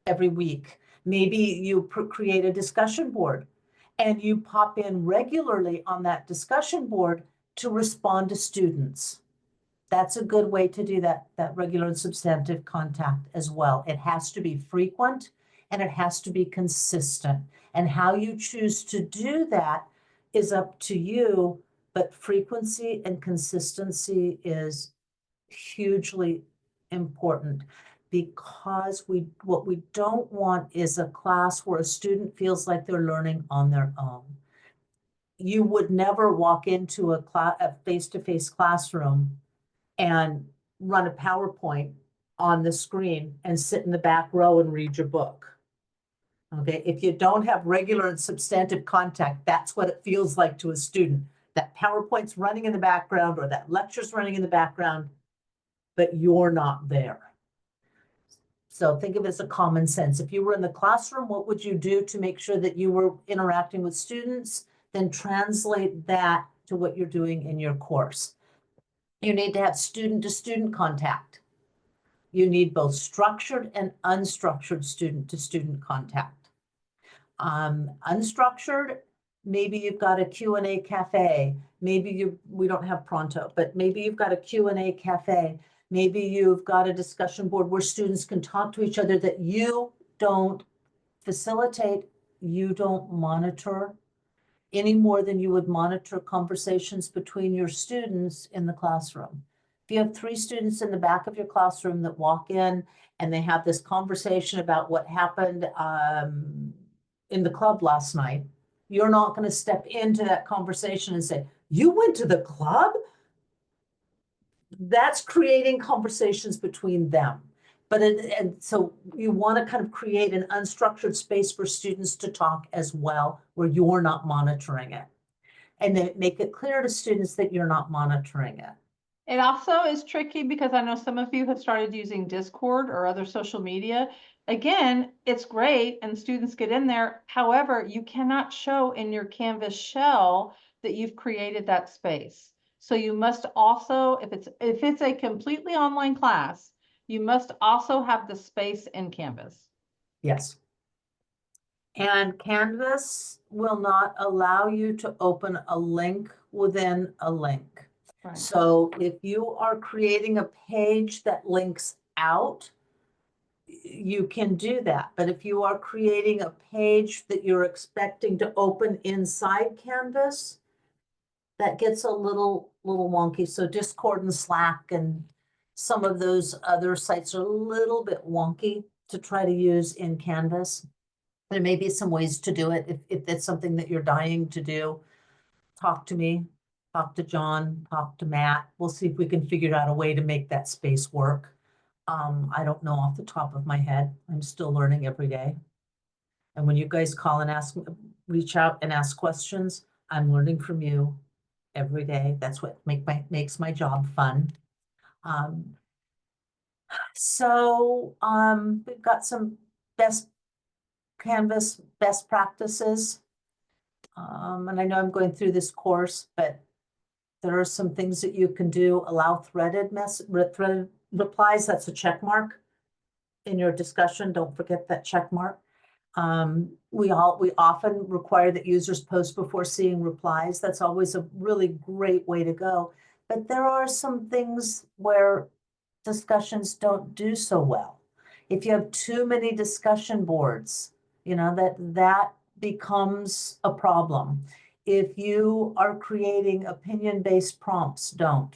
every week. Maybe you create a discussion board and you pop in regularly on that discussion board to respond to students. That's a good way to do that regular and substantive contact as well. It has to be frequent and it has to be consistent. And how you choose to do that is up to you, but frequency and consistency is hugely important, because what we don't want is a class where a student feels like they're learning on their own. You would never walk into a face-to-face classroom and run a PowerPoint on the screen and sit in the back row and read your book. Okay, if you don't have regular and substantive contact, that's what it feels like to a student. That PowerPoint's running in the background or that lecture's running in the background, but you're not there. So think of it as a common sense. If you were in the classroom, what would you do to make sure that you were interacting with students? Then translate that to what you're doing in your course. You need to have student-to-student contact. You need both structured and unstructured student-to-student contact. Unstructured, maybe you've got a Q&A cafe. Maybe we don't have Pronto, but maybe you've got a Q&A cafe. Maybe you've got a discussion board where students can talk to each other that you don't facilitate, you don't monitor any more than you would monitor conversations between your students in the classroom. If you have 3 students in the back of your classroom that walk in and they have this conversation about what happened in the club last night, you're not going to step into that conversation and say, you went to the club? That's creating conversations between them. And so you want to kind of create an unstructured space for students to talk as well, where you're not monitoring it. And then make it clear to students that you're not monitoring it. It also is tricky because I know some of you have started using Discord or other social media. Again, it's great and students get in there. However, you cannot show in your Canvas shell that you've created that space. So you must also, if it's a completely online class, you must also have the space in Canvas. Yes. And Canvas will not allow you to open a link within a link. Right. So if you are creating a page that links out, you can do that. But if you are creating a page that you're expecting to open inside Canvas, that gets a little wonky. So Discord and Slack and some of those other sites are a little bit wonky to try to use in Canvas. There may be some ways to do it. If that's something that you're dying to do, talk to me, talk to John, talk to Matt. We'll see if we can figure out a way to make that space work. I don't know off the top of my head. I'm still learning every day. And when you guys call and reach out and ask questions, I'm learning from you every day. That's what makes my job fun. We've got some Canvas best practices. And I know I'm going through this course, but There are some things that you can do. Allow threaded threaded replies. That's a check mark in your discussion. Don't forget that check mark. We often require that users post before seeing replies. That's always a really great way to go. But there are some things where discussions don't do so well. If you have too many discussion boards, you know, that becomes a problem. If you are creating opinion-based prompts, don't.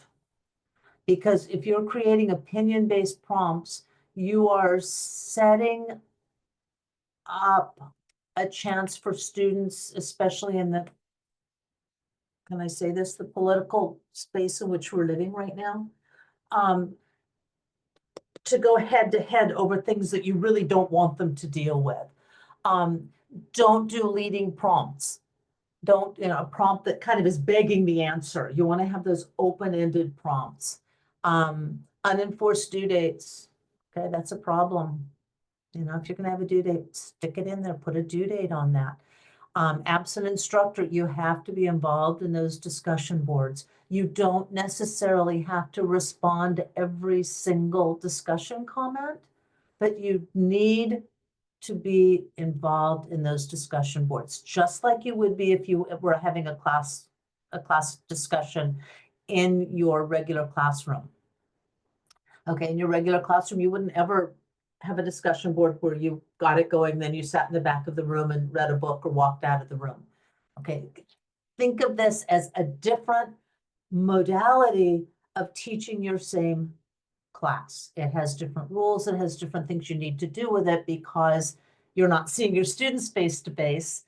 Because if you're creating opinion-based prompts, you are setting up a chance for students, especially in the, can I say this, the political space in which we're living right now, to go head to head over things that you really don't want them to deal with. Don't do leading prompts. Don't, you know, a prompt that kind of is begging the answer. You want to have those open-ended prompts. Unenforced due dates. Okay, that's a problem. You know, if you're going to have a due date, stick it in there, put a due date on that. Absent instructor, you have to be involved in those discussion boards. You don't necessarily have to respond to every single discussion comment, but you need to be involved in those discussion boards, just like you would be if you were having a class discussion in your regular classroom. Okay, in your regular classroom, you wouldn't ever have a discussion board where you got it going, then you sat in the back of the room and read a book or walked out of the room. Okay, think of this as a different modality of teaching your same class. It has different rules, it has different things you need to do with it because you're not seeing your students face to face,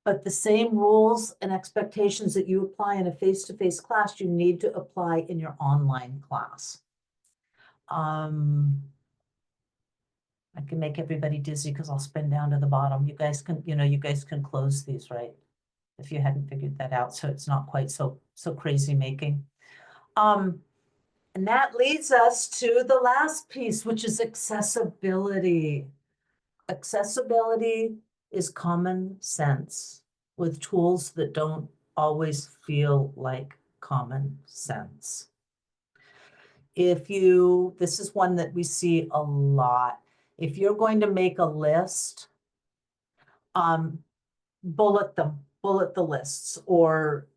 but the same rules and expectations that you apply in a face-to-face class, you need to apply in your online class. I can make everybody dizzy because I'll spin down to the bottom. You guys can, you know, you guys can close these, right? If you hadn't figured that out, so it's not quite so crazy making. And that leads us to the last piece, which is accessibility. Accessibility is common sense with tools that don't always feel like common sense. This is one that we see a lot. If you're going to make a list, bullet the lists, or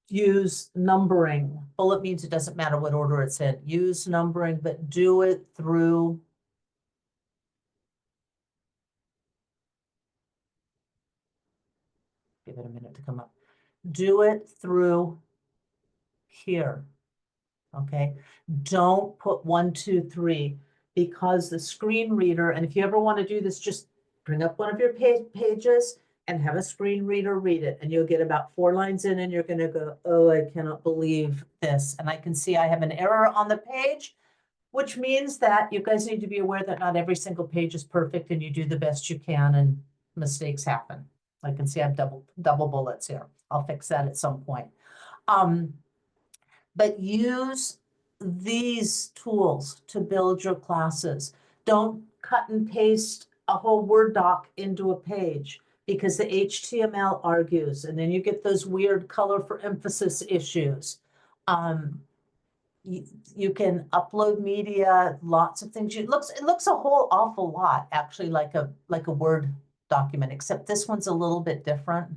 use numbering. Bullet means it doesn't matter what order it's in. Use numbering, but do it through give it a minute to come up. Do it through here. Okay, don't put 1, 2, 3, because the screen reader, and if you ever want to do this, just bring up one of your pages and have a screen reader read it, and you'll get about 4 lines in and you're going to go, oh, I cannot believe this. And I can see I have an error on the page, which means that you guys need to be aware that not every single page is perfect and you do the best you can and mistakes happen. I can see I have double bullets here. I'll fix that at some point. But use these tools to build your classes. Don't cut and paste a whole Word doc into a page because the HTML argues, and then you get those weird color for emphasis issues. You can upload media, lots of things. It looks a whole awful lot, actually, like a Word document, except this one's a little bit different.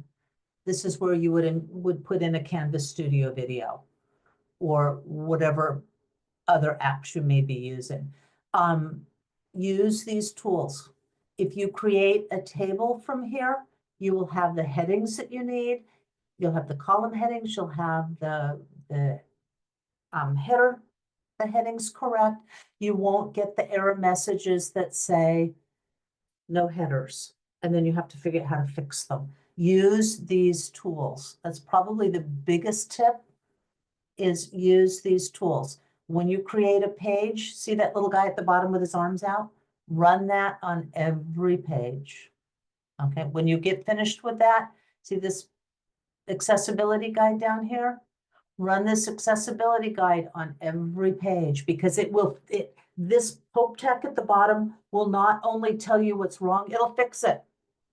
This is where you would put in a Canvas Studio video or whatever other apps you may be using. Use these tools. If you create a table from here, you will have the headings that you need. You'll have the column headings. You'll have the header, the headings correct. You won't get the error messages that say no headers, and then you have to figure out how to fix them. Use these tools. That's probably the biggest tip, is use these tools. When you create a page, see that little guy at the bottom with his arms out? Run that on every page. Okay, when you get finished with that, see this accessibility guide down here? Run this accessibility guide on every page, because this Pope Tech at the bottom will not only tell you what's wrong, it'll fix it.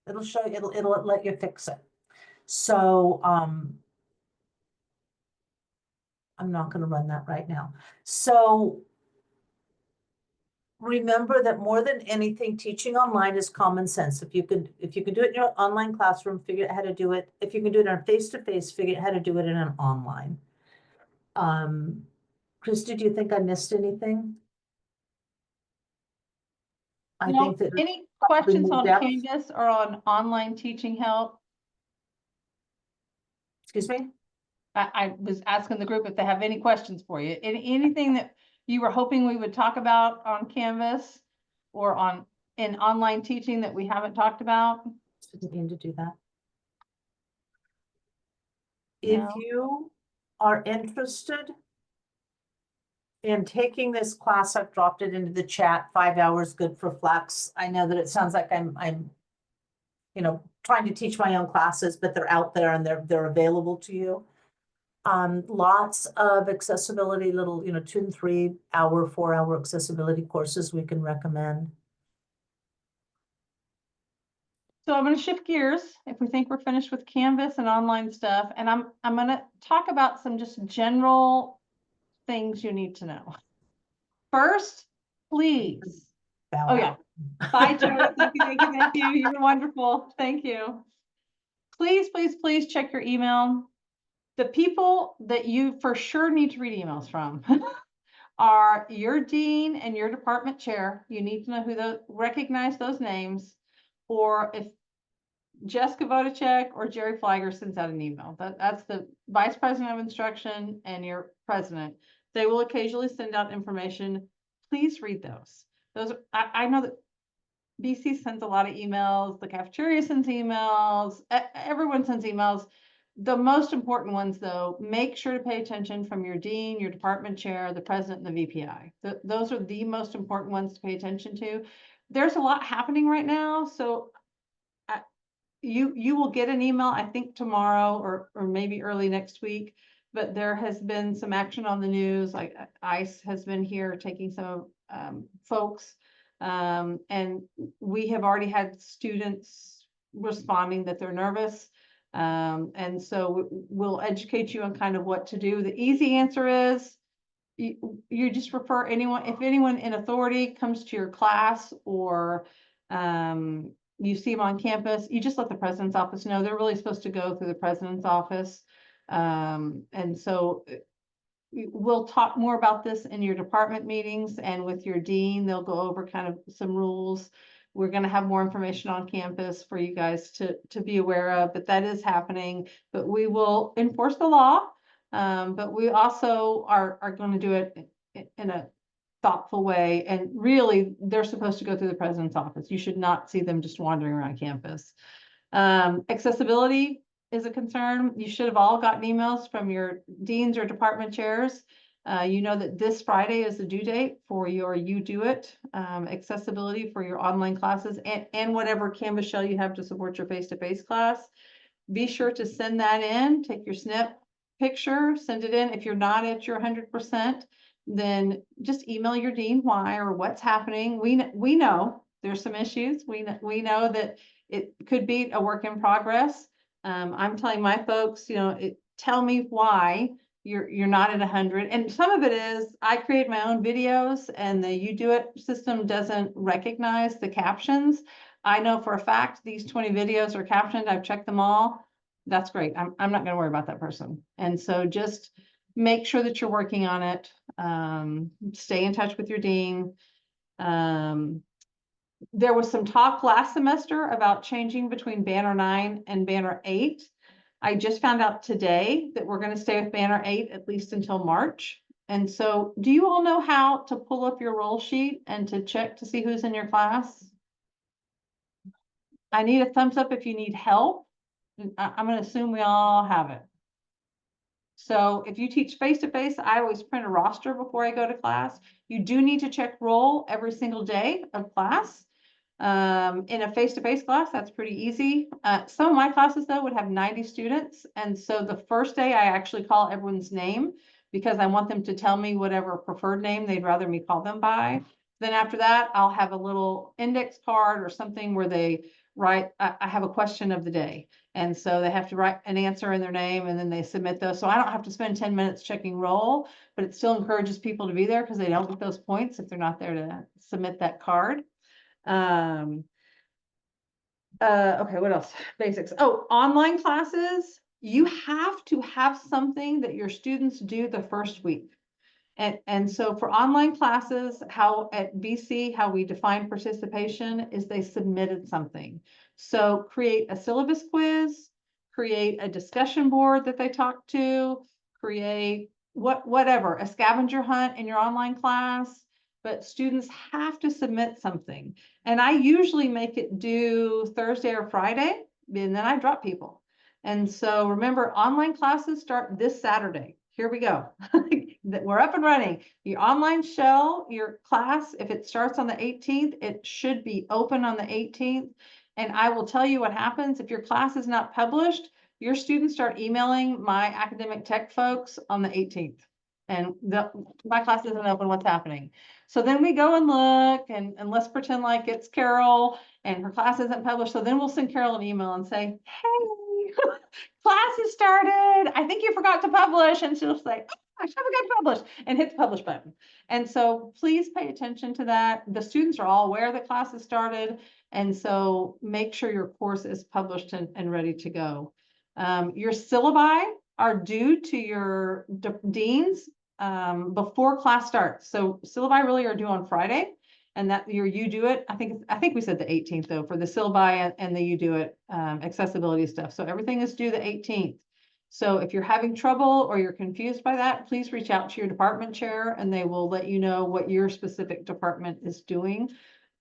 It'll show you, it'll let you fix it. So I'm not gonna run that right now. So remember that more than anything, teaching online is common sense. If you can do it in your online classroom, figure out how to do it. If you can do it on face-to-face, figure out how to do it in an online. Christy, do you think I missed anything? I Now, think that any probably questions more on depth. Canvas or on online teaching help? Excuse me? I was asking the group if they have any questions for you. Anything that you were hoping we would talk about on Canvas or in online teaching that we haven't talked about? Didn't mean to do that. If No. you are interested in taking this class, I've dropped it into the chat, 5 hours good for Flex. I know that it sounds like I'm trying to teach my own classes, but they're out there and they're available to you. Lots of accessibility, little, 2 and 3 hour, 4 hour accessibility courses we can recommend. So I'm gonna shift gears if we think we're finished with Canvas and online stuff, and I'm gonna talk about some just general things you need to know. First, please. Bow Oh out. yeah. Bye, Joe. Thank you, thank you, thank you. You're wonderful. Thank you. Please, please, please check your email. The people that you for sure need to read emails from are your dean and your department chair. You need to know who recognize those names, or if Jessica Vodacek or Jerry Flagger sends out an email. That's the vice president of instruction and your president. They will occasionally send out information. Please read those. I know that BC sends a lot of emails, the cafeteria sends emails, everyone sends emails. The most important ones, though, make sure to pay attention from your dean, your department chair, the president, and the VPI. Those are the most important ones to pay attention to. There's a lot happening right now, so you will get an email, I think tomorrow or maybe early next week, but there has been some action on the news, like ICE has been here taking some folks. And we have already had students responding that they're nervous. And so we'll educate you on kind of what to do. The easy answer is you just refer anyone, if anyone in authority comes to your class or you see them on campus, you just let the president's office know. They're really supposed to go through the president's office. And so we'll talk more about this in your department meetings and with your dean. They'll go over kind of some rules. We're going to have more information on campus for you guys to be aware of, but that is happening. But we will enforce the law. But we also are going to do it in a thoughtful way. And really, they're supposed to go through the president's office. You should not see them just wandering around campus. Accessibility is a concern. You should have all gotten emails from your deans or department chairs. You know that this Friday is the due date for your You Do It accessibility for your online classes and whatever Canvas shell you have to support your face-to-face class. Be sure to send that in, take your SNP picture, send it in. If you're not at your 100%, then just email your dean why or what's happening. We know there's some issues. We know that it could be a work in progress. I'm telling my folks, tell me why you're not at 100. And some of it is I create my own videos and the You Do It system doesn't recognize the captions. I know for a fact these 20 videos are captioned. I've checked them all. That's great. I'm not going to worry about that person. And so just make sure that you're working on it. Stay in touch with your dean. There was some talk last semester about changing between Banner 9 and Banner 8. I just found out today that we're going to stay with Banner 8 at least until March. And so do you all know how to pull up your roll sheet and to check to see who's in your class? I need a thumbs up if you need help. I'm going to assume we all have it. So if you teach face-to-face, I always print a roster before I go to class. You do need to check roll every single day of class. In a face-to-face class, that's pretty easy. Some of my classes though would have 90 students. And so the first day I actually call everyone's name because I want them to tell me whatever preferred name they'd rather me call them by. Then after that, I'll have a little index card or something where they write, I have a question of the day. And so they have to write an answer in their name and then they submit those. So I don't have to spend 10 minutes checking roll, but it still encourages people to be there because they don't get those points if they're not there to submit that card. Okay, what else? Basics. Oh, online classes. You have to have something that your students do the first week. And so for online classes, how at BC, how we define participation is they submitted something. So create a syllabus quiz, create a discussion board that they talk to, create whatever, a scavenger hunt in your online class, but students have to submit something. And I usually make it due Thursday or Friday, and then I drop people. And so remember, online classes start this Saturday. Here we go. We're up and running. Your online shell, your class, if it starts on the 18th, it should be open on the 18th. And I will tell you what happens if your class is not published, your students start emailing my academic tech folks on the 18th. And my class isn't open, what's happening? So then we go and look and let's pretend like it's Carol and her class isn't published. So then we'll send Carol an email and say, hey, class has started. I think you forgot to publish. And she'll say, oh, I should have got published and hit the publish button. And so please pay attention to that. The students are all aware that class has started. And so make sure your course is published and ready to go. Your syllabi are due to your deans before class starts. So syllabi really are due on Friday. And that you do it, I think we said the 18th though, for the syllabi and the you do it accessibility stuff. So everything is due the 18th. So if you're having trouble or you're confused by that, please reach out to your department chair and they will let you know what your specific department is doing.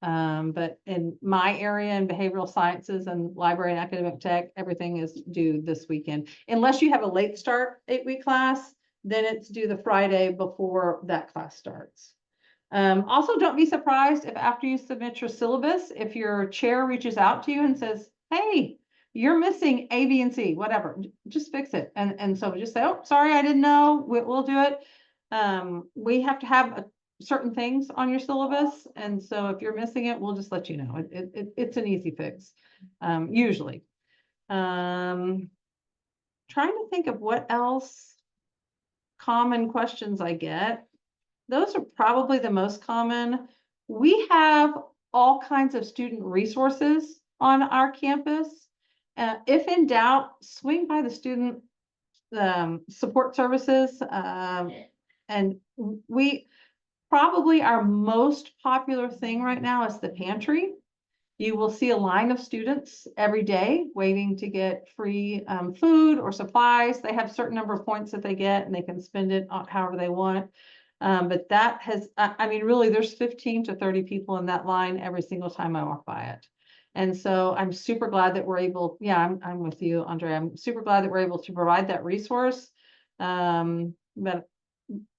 But in my area in behavioral sciences and library and academic tech, everything is due this weekend. Unless you have a late start 8-week class, then it's due the Friday before that class starts. Also, don't be surprised if after you submit your syllabus, if your chair reaches out to you and says, hey, you're missing A, B, and C, whatever, just fix it. And so just say, oh, sorry, I didn't know, we'll do it. We have to have certain things on your syllabus. And so if you're missing it, we'll just let you know. It's an easy fix, usually. Trying to think of what else common questions I get. Those are probably the most common. We have all kinds of student resources on our campus. If in doubt, swing by the student support services. And we probably our most popular thing right now is the pantry. You will see a line of students every day waiting to get free food or supplies. They have a certain number of points that they get and they can spend it on however they want. But that has, I mean, really, there's 15 to 30 people in that line every single time I walk by it. And so I'm super glad that we're able, yeah, I'm with you, Andre. I'm super glad that we're able to provide that resource. But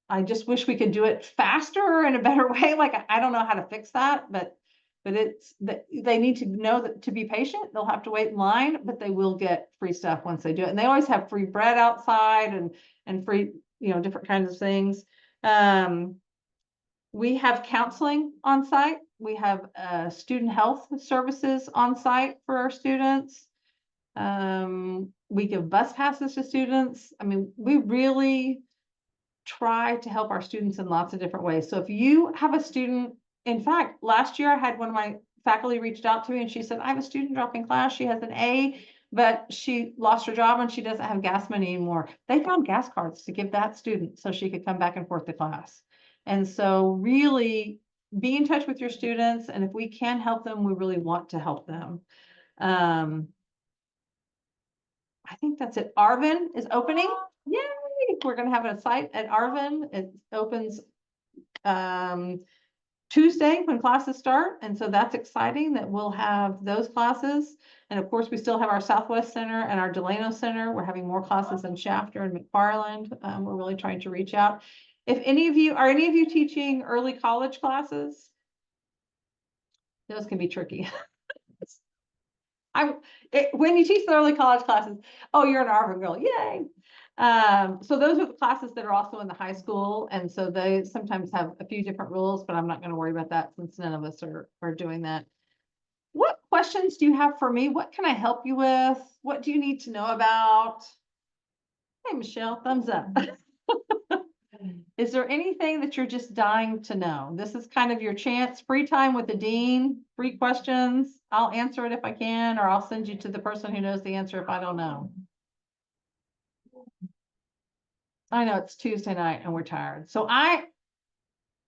I just wish we could do it faster in a better way. Like, I don't know how to fix that, but it's that they need to know that to be patient, they'll have to wait in line, but they will get free stuff once they do it. And they always have free bread outside and free, you know, different kinds of things. We have counseling on site. We have student health services on site for our students. We give bus passes to students. I mean, we really try to help our students in lots of different ways. So if you have a student, in fact, last year I had one of my faculty reached out to me and she said, I have a student dropping class. She has an A, but she lost her job and she doesn't have gas money anymore. They found gas cards to give that student so she could come back and forth to class. And so really be in touch with your students. And if we can help them, we really want to help them. I think that's it. Arvin is opening. Yay! We're going to have a site at Arvin. It opens Tuesday when classes start. And so that's exciting that we'll have those classes. And of course, we still have our Southwest Center and our Delano Center. We're having more classes in Shafter and McFarland. We're really trying to reach out. If any of you, are any of you teaching early college classes? Those can be tricky. When you teach the early college classes, oh, you're an Arvin girl, yay. So those are the classes that are also in the high school. And so they sometimes have a few different rules, but I'm not going to worry about that since none of us are doing that. What questions do you have for me? What can I help you with? What do you need to know about? Hey, Michelle, thumbs up. Is there anything that you're just dying to know? This is kind of your chance, free time with the dean, free questions. I'll answer it if I can, or I'll send you to the person who knows the answer if I don't know. I know it's Tuesday night and we're tired. So I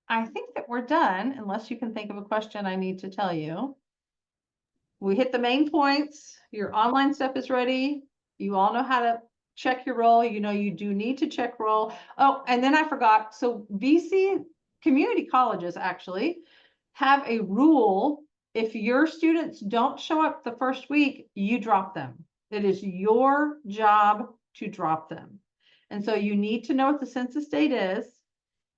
think that we're done, unless you can think of a question I need to tell you. We hit the main points. Your online stuff is ready. You all know how to check your roll. You know, you do need to check roll. Oh, and then I forgot. So BC community colleges actually have a rule. If your students don't show up the first week, you drop them. It is your job to drop them. And so you need to know what the census date is.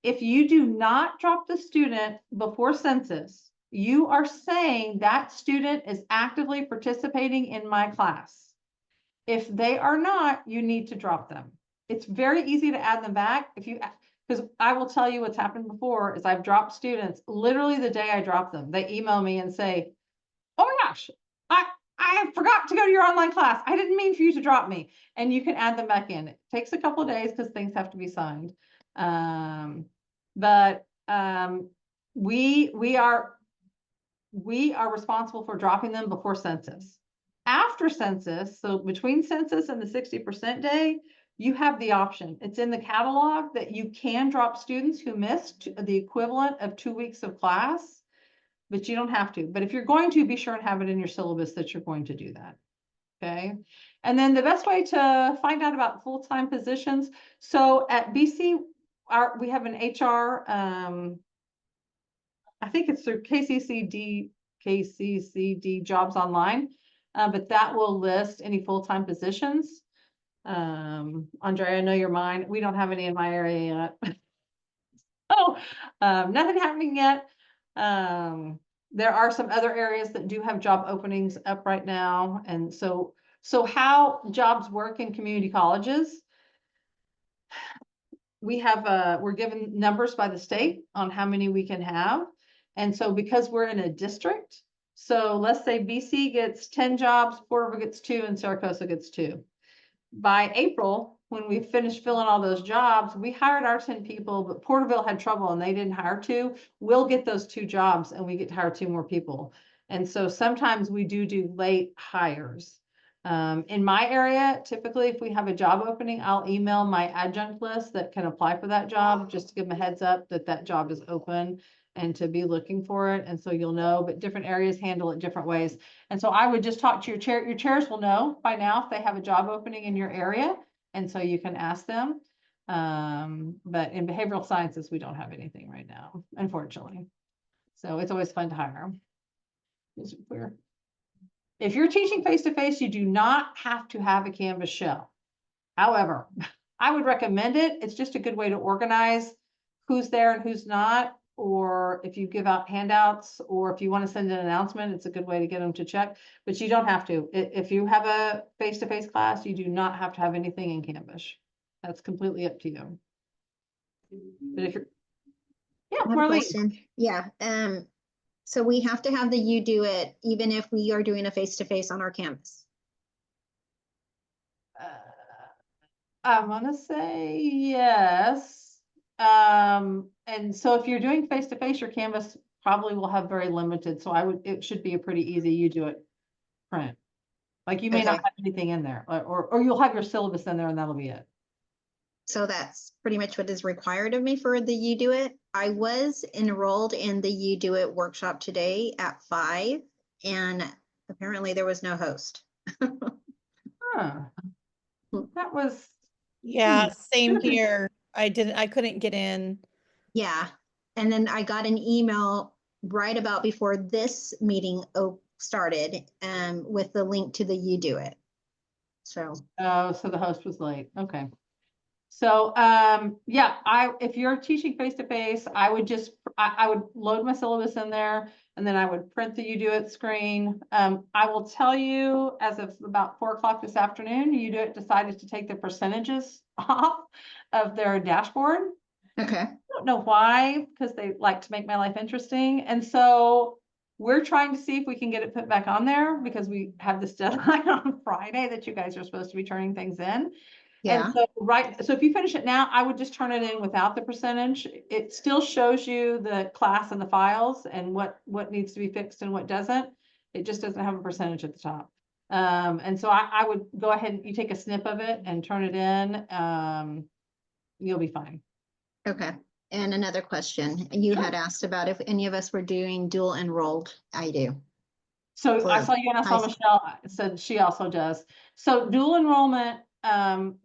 If you do not drop the student before census, you are saying that student is actively participating in my class. If they are not, you need to drop them. It's very easy to add them back. Because I will tell you what's happened before is I've dropped students literally the day I drop them. They email me and say, oh my gosh, I forgot to go to your online class. I didn't mean for you to drop me. And you can add them back in. It takes a couple of days because things have to be signed. We are responsible for dropping them before census. After census, so between census and the 60% day, you have the option. It's in the catalog that you can drop students who missed the equivalent of 2 weeks of class, but you don't have to. But if you're going to, be sure and have it in your syllabus that you're going to do that. Okay. And then the best way to find out about full-time positions. So at BC, we have an HR, I think it's through KCCD Jobs Online, but that will list any full-time positions. Andre, I know you're mine. We don't have any in my area yet. Oh, nothing happening yet. There are some other areas that do have job openings up right now. And so how jobs work in community colleges, we're given numbers by the state on how many we can have. And so because we're in a district, so let's say BC gets 10 jobs, Porterville gets 2, and Saracosa gets 2. By April, when we finished filling all those jobs, we hired our 10 people, but Porterville had trouble and they didn't hire 2. We'll get those 2 jobs and we get to hire 2 more people. And so sometimes we do late hires. In my area, typically, if we have a job opening, I'll email my adjunct list that can apply for that job, just to give them a heads up that that job is open and to be looking for it. And so you'll know, but different areas handle it different ways. And so I would just talk to your chair. Your chairs will know by now if they have a job opening in your area. And so you can ask them. But in behavioral sciences, we don't have anything right now, unfortunately. So it's always fun to hire. Is it clear? If you're teaching face-to-face, you do not have to have a Canvas shell. However, I would recommend it. It's just a good way to organize who's there and who's not. Or if you give out handouts, or if you want to send an announcement, it's a good way to get them to check, but you don't have to. If you have a face-to-face class, you do not have to have anything in Canvas. That's completely up to you. But if you're, yeah, I have a Marlene. question. Yeah. So we have to have the you do it even if we are doing a face-to-face on our campus. I want to say yes. And so if you're doing face-to-face, your Canvas probably will have very limited. So it should be a pretty easy, you do it print. Like you may not Okay. have anything in there, or you'll have your syllabus in there and that'll be it. So that's pretty much what is required of me for the you do it. I was enrolled in the you do it workshop today at 5, and apparently there was no host. Huh. That was, Yeah, same Should've been- here. I couldn't get in. Yeah. And then I got an email right about before this meeting started with the link to the you do it. So oh, so the host was late. Okay. So, yeah, if you're teaching face-to-face, I would load my syllabus in there, and then I would print the you do it screen. I will tell you, as of about 4 o'clock this afternoon, you do it decided to take the percentages off of their dashboard. okay. I don't know why, because they like to make my life interesting. And so We're trying to see if we can get it put back on there because we have this deadline on Friday that you guys are supposed to be turning things in. Yeah, And so, right, so if you finish it now, I would just turn it in without the percentage. It still shows you the class and the files and what needs to be fixed and what doesn't. It just doesn't have a percentage at the top. And so I would go ahead and you take a snip of it and turn it in. You'll be fine. okay. And another question, you Sure. had asked about if any of us were doing dual enrolled. I do. So I For saw you and I saw high Michelle said she also does. So dual enrollment,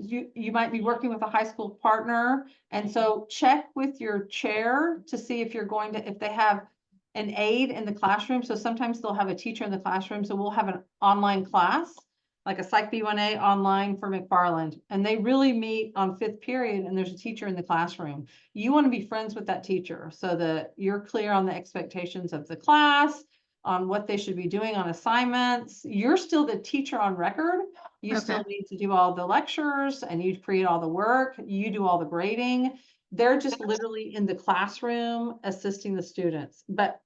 you might be working with a high school partner. And so check with your chair to see if you're going to, if they have an aide in the classroom. So sometimes they'll have a teacher in the classroom. So we'll have an online class, like a Psych B1A online for McFarland. And they really meet on 5th period and there's a teacher in the classroom. You want to be friends with that teacher so that you're clear on the expectations of the class, on what they should be doing on assignments. You're still the teacher on record. You still Okay. need to do all the lectures and you create all the work. You do all the grading. They're just literally in the classroom assisting the students. But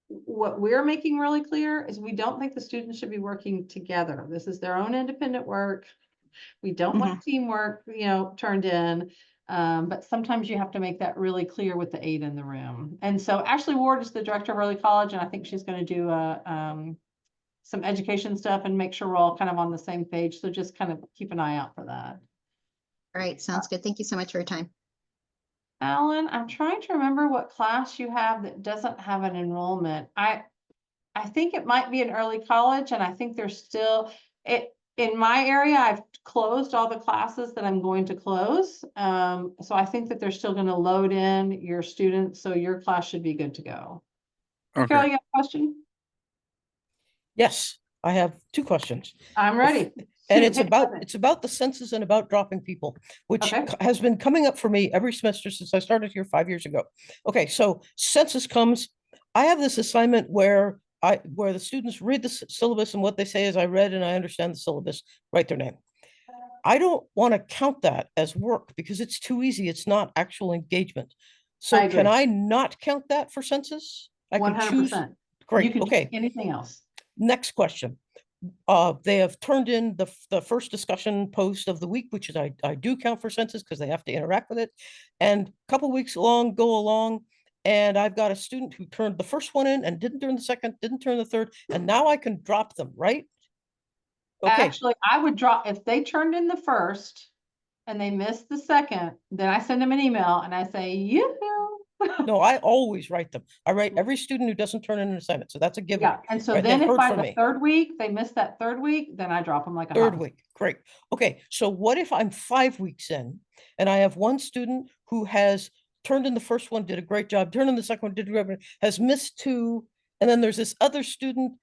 what we're making really clear is we don't think the students should be working together. This is their own independent work. We don't want teamwork, turned in. But sometimes you have to make that really clear with the aide in the room. And so Ashley Ward is the director of early college, and I think she's going to do some education stuff and make sure we're all kind of on the same page. So just kind of keep an eye out for that. All right, sounds good. Thank you so much for your time. Alan, I'm trying to remember what class you have that doesn't have an enrollment. I think it might be an early college, and I think there's still in my area. I've closed all the classes that I'm going to close. So I think that they're still going to load in your students, so your class should be good to go. Carol, Okay. you have a question? Yes, I have two questions. I'm ready. And Shoot, it's hit about button. the census and about dropping people, which Okay. has been coming up for me every semester since I started here 5 years ago. Okay, so census comes. I have this assignment where the students read the syllabus and what they say is I read and I understand the syllabus, write their name. I don't want to count that as work because it's too easy. It's not actual engagement. So I can agree. I not count that for census? I can choose. 100%. You Great. can do Okay. anything else. Next question. They have turned in the first discussion post of the week, which is I do count for census because they have to interact with it. And a couple weeks go along, and I've got a student who turned the first one in and didn't turn the second, didn't turn the third, and now I can drop them, right? Okay, Actually, I would drop, if they turned in the first and they missed the second, then I send them an email and I say, yoo-hoo. no, I always write them. I write every student who doesn't turn in an assignment, so that's a given. Yeah, and so Right, then they've if heard by from the me. third week, they missed that third week, then I drop them like a Third hot. week, great. Okay, so what if I'm 5 weeks in and I have one student who has turned in the first one, did a great job, turned in the second one, did a great job, has missed two, and then there's this other student.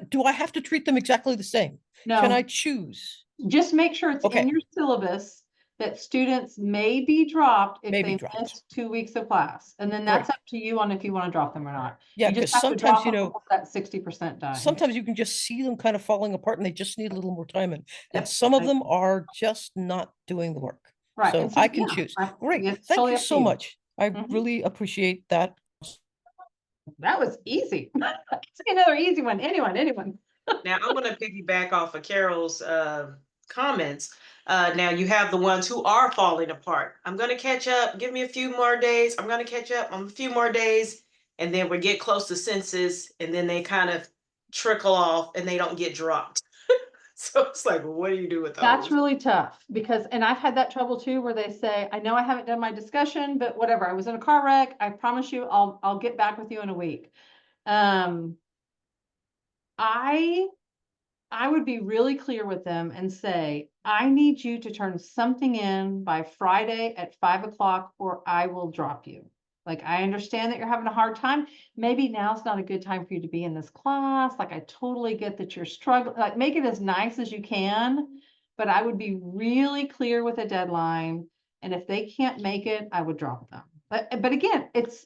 Do I have to treat them exactly the same? Can I No, choose? just make sure it's in Okay. your syllabus that students may be dropped if May be they dropped. missed 2 weeks of class. And then that's Great. up to you on if you want to drop them or not. Yeah, You just because have to sometimes, drop them before that 60% done. sometimes you can just see them kind of falling apart and they just need a little more time. And Yep, some of I- them are just not doing the work. Right, So and so, I can yeah, choose. I- Great. it's Thank totally you up to so you. much. I Mhm. really appreciate that. That was easy. Let's get another easy one. Anyone. Now, I'm going to piggyback off of Carol's comments. Now, you have the ones who are falling apart. I'm going to catch up. Give me a few more days. I'm going to catch up on a few more days. And then we get close to census, and then they kind of trickle off and they don't get dropped. So it's like, what do you do with those? That's really tough because, and I've had that trouble too, where they say, I know I haven't done my discussion, but whatever, I was in a car wreck. I promise you, I'll get back with you in a week. I would be really clear with them and say, I need you to turn something in by Friday at 5 o'clock or I will drop you. Like, I understand that you're having a hard time. Maybe now's not a good time for you to be in this class. Like, I totally get that you're struggling. Like, make it as nice as you can, but I would be really clear with a deadline. And if they can't make it, I would drop them. But again, it's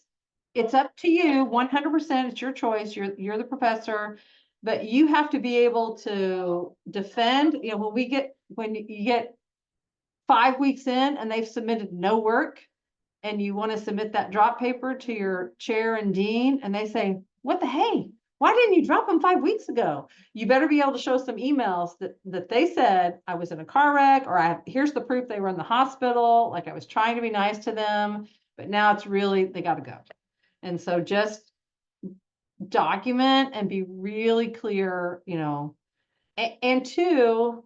up to you 100%. It's your choice. You're the professor. But you have to be able to defend, when you get 5 weeks in and they've submitted no work and you want to submit that drop paper to your chair and dean and they say, what the hey? Why didn't you drop them 5 weeks ago? You better be able to show some emails that they said I was in a car wreck, or here's the proof they were in the hospital. Like I was trying to be nice to them, but now it's really, they got to go. And so just document and be really clear, and two,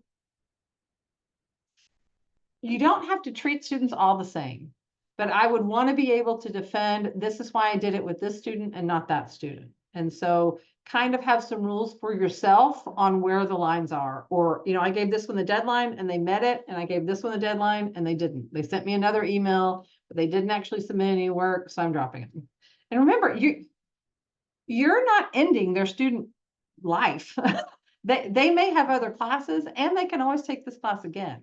you don't have to treat students all the same, but I would want to be able to defend, this is why I did it with this student and not that student. And so kind of have some rules for yourself on where the lines are, or, I gave this one the deadline and they met it, and I gave this one the deadline and they didn't. They sent me another email, but they didn't actually submit any work, so I'm dropping it. And remember, you're not ending their student life. They may have other classes and they can always take this class again.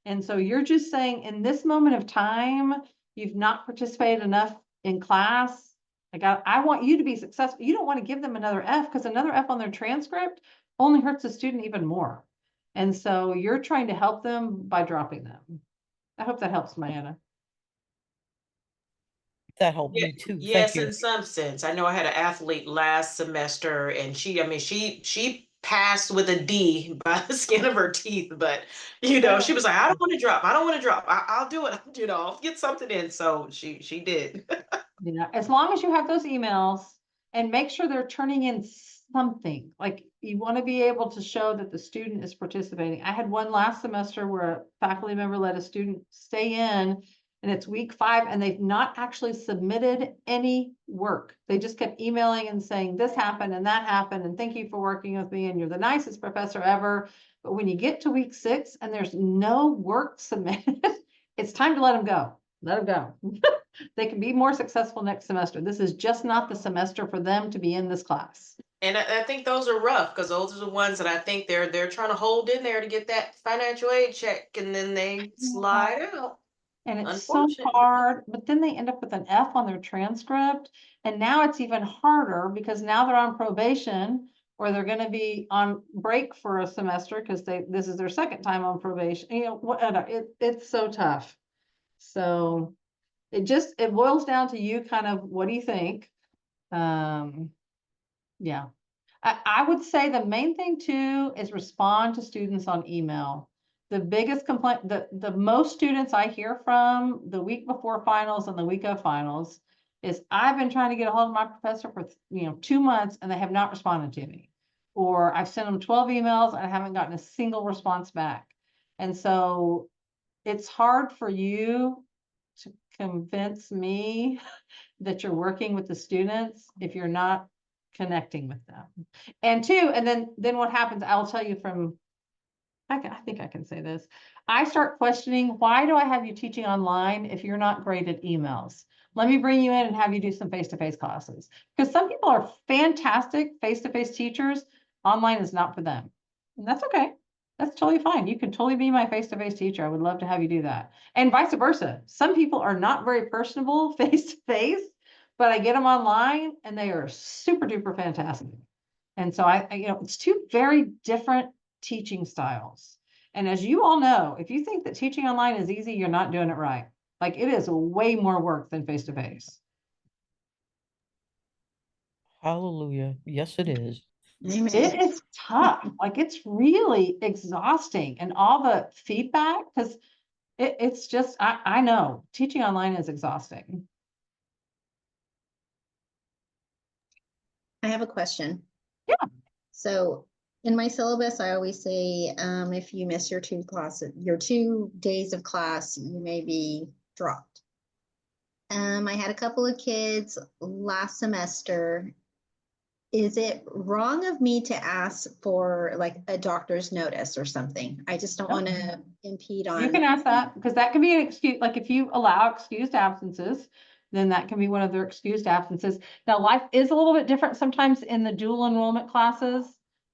And so you're just saying in this moment of time, you've not participated enough in class. I want you to be successful. You don't want to give them another F, because another F on their transcript only hurts the student even more. And so you're trying to help them by dropping them. I hope that helps, Mayana. That helped me too. Yes, Thank you. in some sense. I know I had an athlete last semester, and she passed with a D by the skin of her teeth, but she was like, I don't want to drop. I don't want to drop. I'll do it. I'll get something in. So she did. As long as you have those emails, and make sure they're turning in something, like you want to be able to show that the student is participating. I had one last semester where a faculty member let a student stay in, and it's week 5 and they've not actually submitted any work. They just kept emailing and saying this happened and that happened, and thank you for working with me, and you're the nicest professor ever. But when you get to week 6 and there's no work submitted, it's time to let them go. Let them go. They can be more successful next semester. This is just not the semester for them to be in this class. And I think those are rough, because those are the ones that I think they're trying to hold in there to get that financial aid check, and then they slide out. And it's so hard, but then they end up with an F on their transcript. And now it's even harder because now they're on probation, or they're going to be on break for a semester because this is their second time on probation. It's so tough. So it boils down to you kind of, what do you think? Yeah. I would say the main thing too is respond to students on email. The biggest complaint, the most students I hear from the week before finals and the week of finals is, I've been trying to get a hold of my professor for 2 months and they have not responded to me. Or I've sent them 12 emails and I haven't gotten a single response back. And so it's hard for you to convince me that you're working with the students if you're not connecting with them. And then what happens, I'll tell you from, I think I can say this. I start questioning, why do I have you teaching online if you're not great at emails? Let me bring you in and have you do some face-to-face classes. Because some people are fantastic face-to-face teachers. Online is not for them. And that's okay. That's totally fine. You can totally be my face-to-face teacher. I would love to have you do that. And vice versa. Some people are not very personable face-to-face, but I get them online and they are super duper fantastic. And so it's 2 very different teaching styles. And as you all know, if you think that teaching online is easy, you're not doing it right. Like, it is way more work than face-to-face. Hallelujah. Yes, it is. It is tough. Like, it's really exhausting, and all the feedback, because it's just, I know teaching online is exhausting. I have a question. Yeah. So in my syllabus, I always say, if you miss your 2 days of class, you may be dropped. I had a couple of kids last semester. Is it wrong of me to ask for like a doctor's notice or something? I just don't want to impede on. You can ask that, because that can be an excuse. Like, if you allow excused absences, then that can be one of their excused absences. Now, life is a little bit different sometimes in the dual enrollment classes.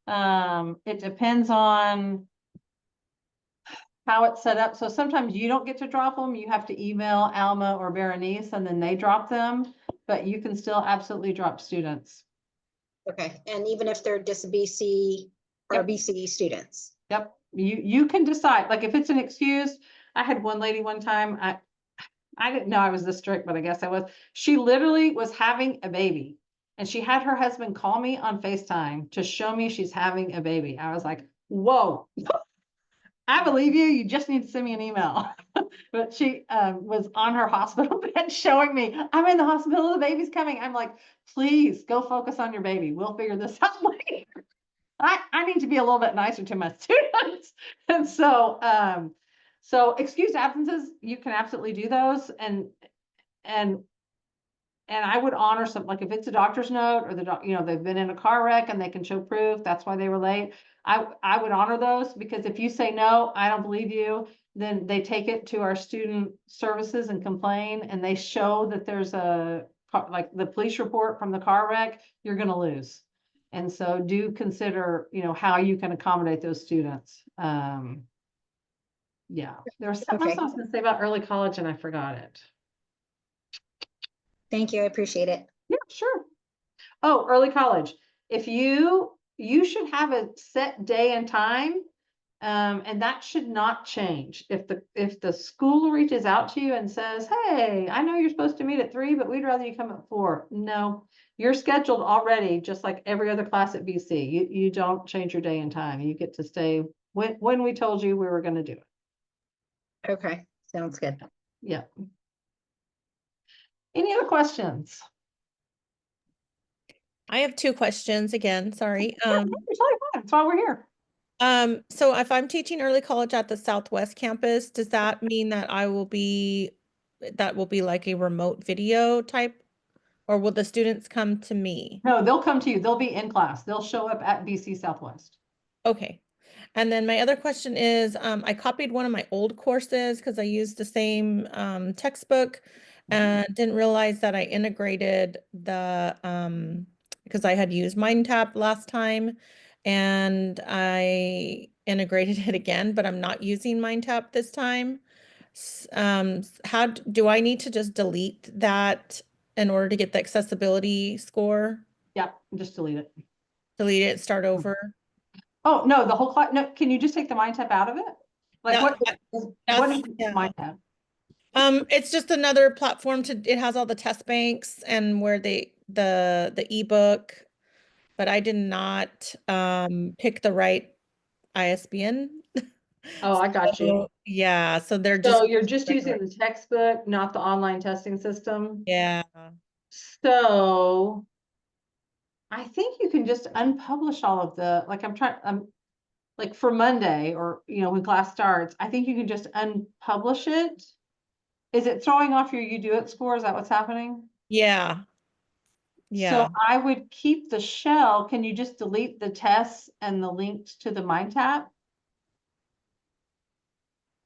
It depends on how it's set up. So sometimes you don't get to drop them. You have to email Alma or Berenice and then they drop them, but you can still absolutely drop students. Okay, and even if they're just BC or Yep. BCE students? Yep, you can decide. Like, if it's an excuse, I had one lady one time, I didn't know I was this strict, but I guess I was. She literally was having a baby And she had her husband call me on FaceTime to show me she's having a baby. I was like, whoa, I believe you. You just need to send me an email. But she was on her hospital bed showing me, I'm in the hospital, the baby's coming. I'm like, please go focus on your baby. We'll figure this out later. I need to be a little bit nicer to my students. And so excused absences, you can absolutely do those. And I would honor some, like if it's a doctor's note or they've been in a car wreck and they can show proof, that's why they were late. I would honor those, because if you say, no, I don't believe you, then they take it to our student services and complain, and they show that there's like the police report from the car wreck, you're gonna lose. And so do consider, how you can accommodate those students. Yeah, there was something else Okay. I was gonna say about early college and I forgot it. Thank you. I appreciate it. Yeah, sure. Oh, early college. If you should have a set day and time, and that should not change. If the school reaches out to you and says, hey, I know you're supposed to meet at 3, but we'd rather you come at 4. No, you're scheduled already, just like every other class at BC. You don't change your day and time. You get to stay when we told you we were going to do it. Okay, sounds good. Yeah. Any other questions? I have 2 questions again, sorry. You're totally fine. That's why we're here. So if I'm teaching early college at the Southwest campus, does that mean that that will be like a remote video type, or will the students come to me? No, they'll come to you. They'll be in class. They'll show up at BC Southwest. Okay. And then my other question is, I copied one of my old courses because I used the same textbook and didn't realize that I integrated because I had used MindTap last time and I integrated it again, but I'm not using MindTap this time. How do I need to just delete that in order to get the accessibility score? Yeah, just delete it. Delete it, start over? Oh, no, the whole class. No, can you just take the MindTap out of it? Like what is yeah. MindTap? It's just another platform it has all the test banks and where the ebook, but I did not pick the right ISBN. Oh, I got you. So, yeah, so they're So just you're just using the textbook, not the online testing system. yeah. So I think you can just unpublish all of like for Monday or, when class starts, I think you can just unpublish it. Is it throwing off your You Do It score? Is that what's happening? Yeah. So I would keep the shell. Can you just delete the tests and the links to the MindTap?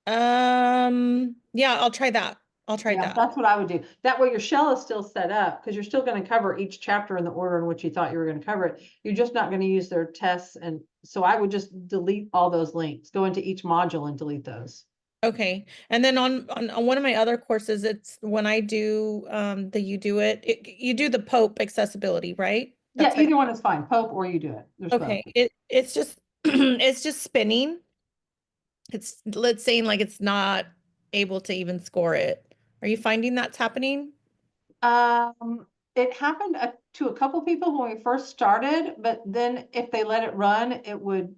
Yeah, I'll try that. I'll try Yeah, that. that's what I would do. That way your shell is still set up because you're still going to cover each chapter in the order in which you thought you were going to cover it. You're just not going to use their tests. And so I would just delete all those links, go into each module and delete those. Okay. And then on one of my other courses, it's when I do the You Do It, you do the Pope accessibility, right? Yeah, either one is fine. Pope or You Do It. There's Okay. both. It's just it's just spinning. It's saying like it's not able to even score it. Are you finding that's happening? It happened to a couple people when we first started, but then if they let it run, it would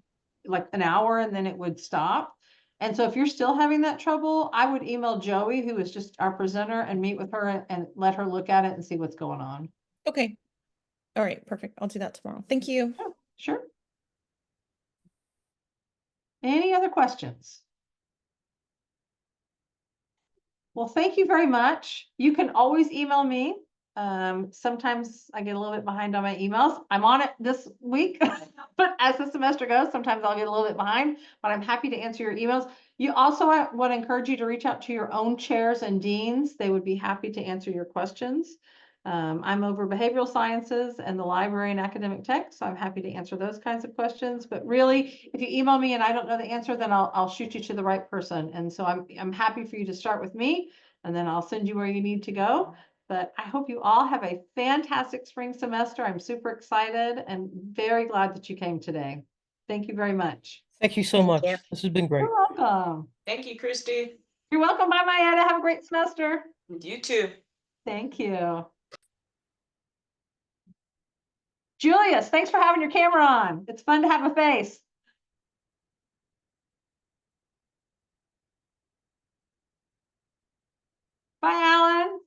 like an hour and then it would stop. And so if you're still having that trouble, I would email Joey, who is just our presenter, and meet with her and let her look at it and see what's going on. Okay. All right, perfect. I'll do that tomorrow. Thank you. Oh, sure. Any other questions? Well, thank you very much. You can always email me. Sometimes I get a little bit behind on my emails. I'm on it this week, but as the semester goes, sometimes I'll get a little bit behind, but I'm happy to answer your emails. You also, I would encourage you to reach out to your own chairs and deans. They would be happy to answer your questions. I'm over behavioral sciences and the library and academic tech, so I'm happy to answer those kinds of questions. But really, if you email me and I don't know the answer, then I'll shoot you to the right person. And so I'm happy for you to start with me, and then I'll send you where you need to go. But I hope you all have a fantastic spring semester. I'm super excited and very glad that you came today. Thank you very much. Thank you so Thank much. you. This has been great. You're welcome. Thank you, Christy. You're welcome. Bye, Mayetta. Have a great semester. You too. Thank you. Julius, thanks for having your camera on. It's fun to have a face. Bye, Alan.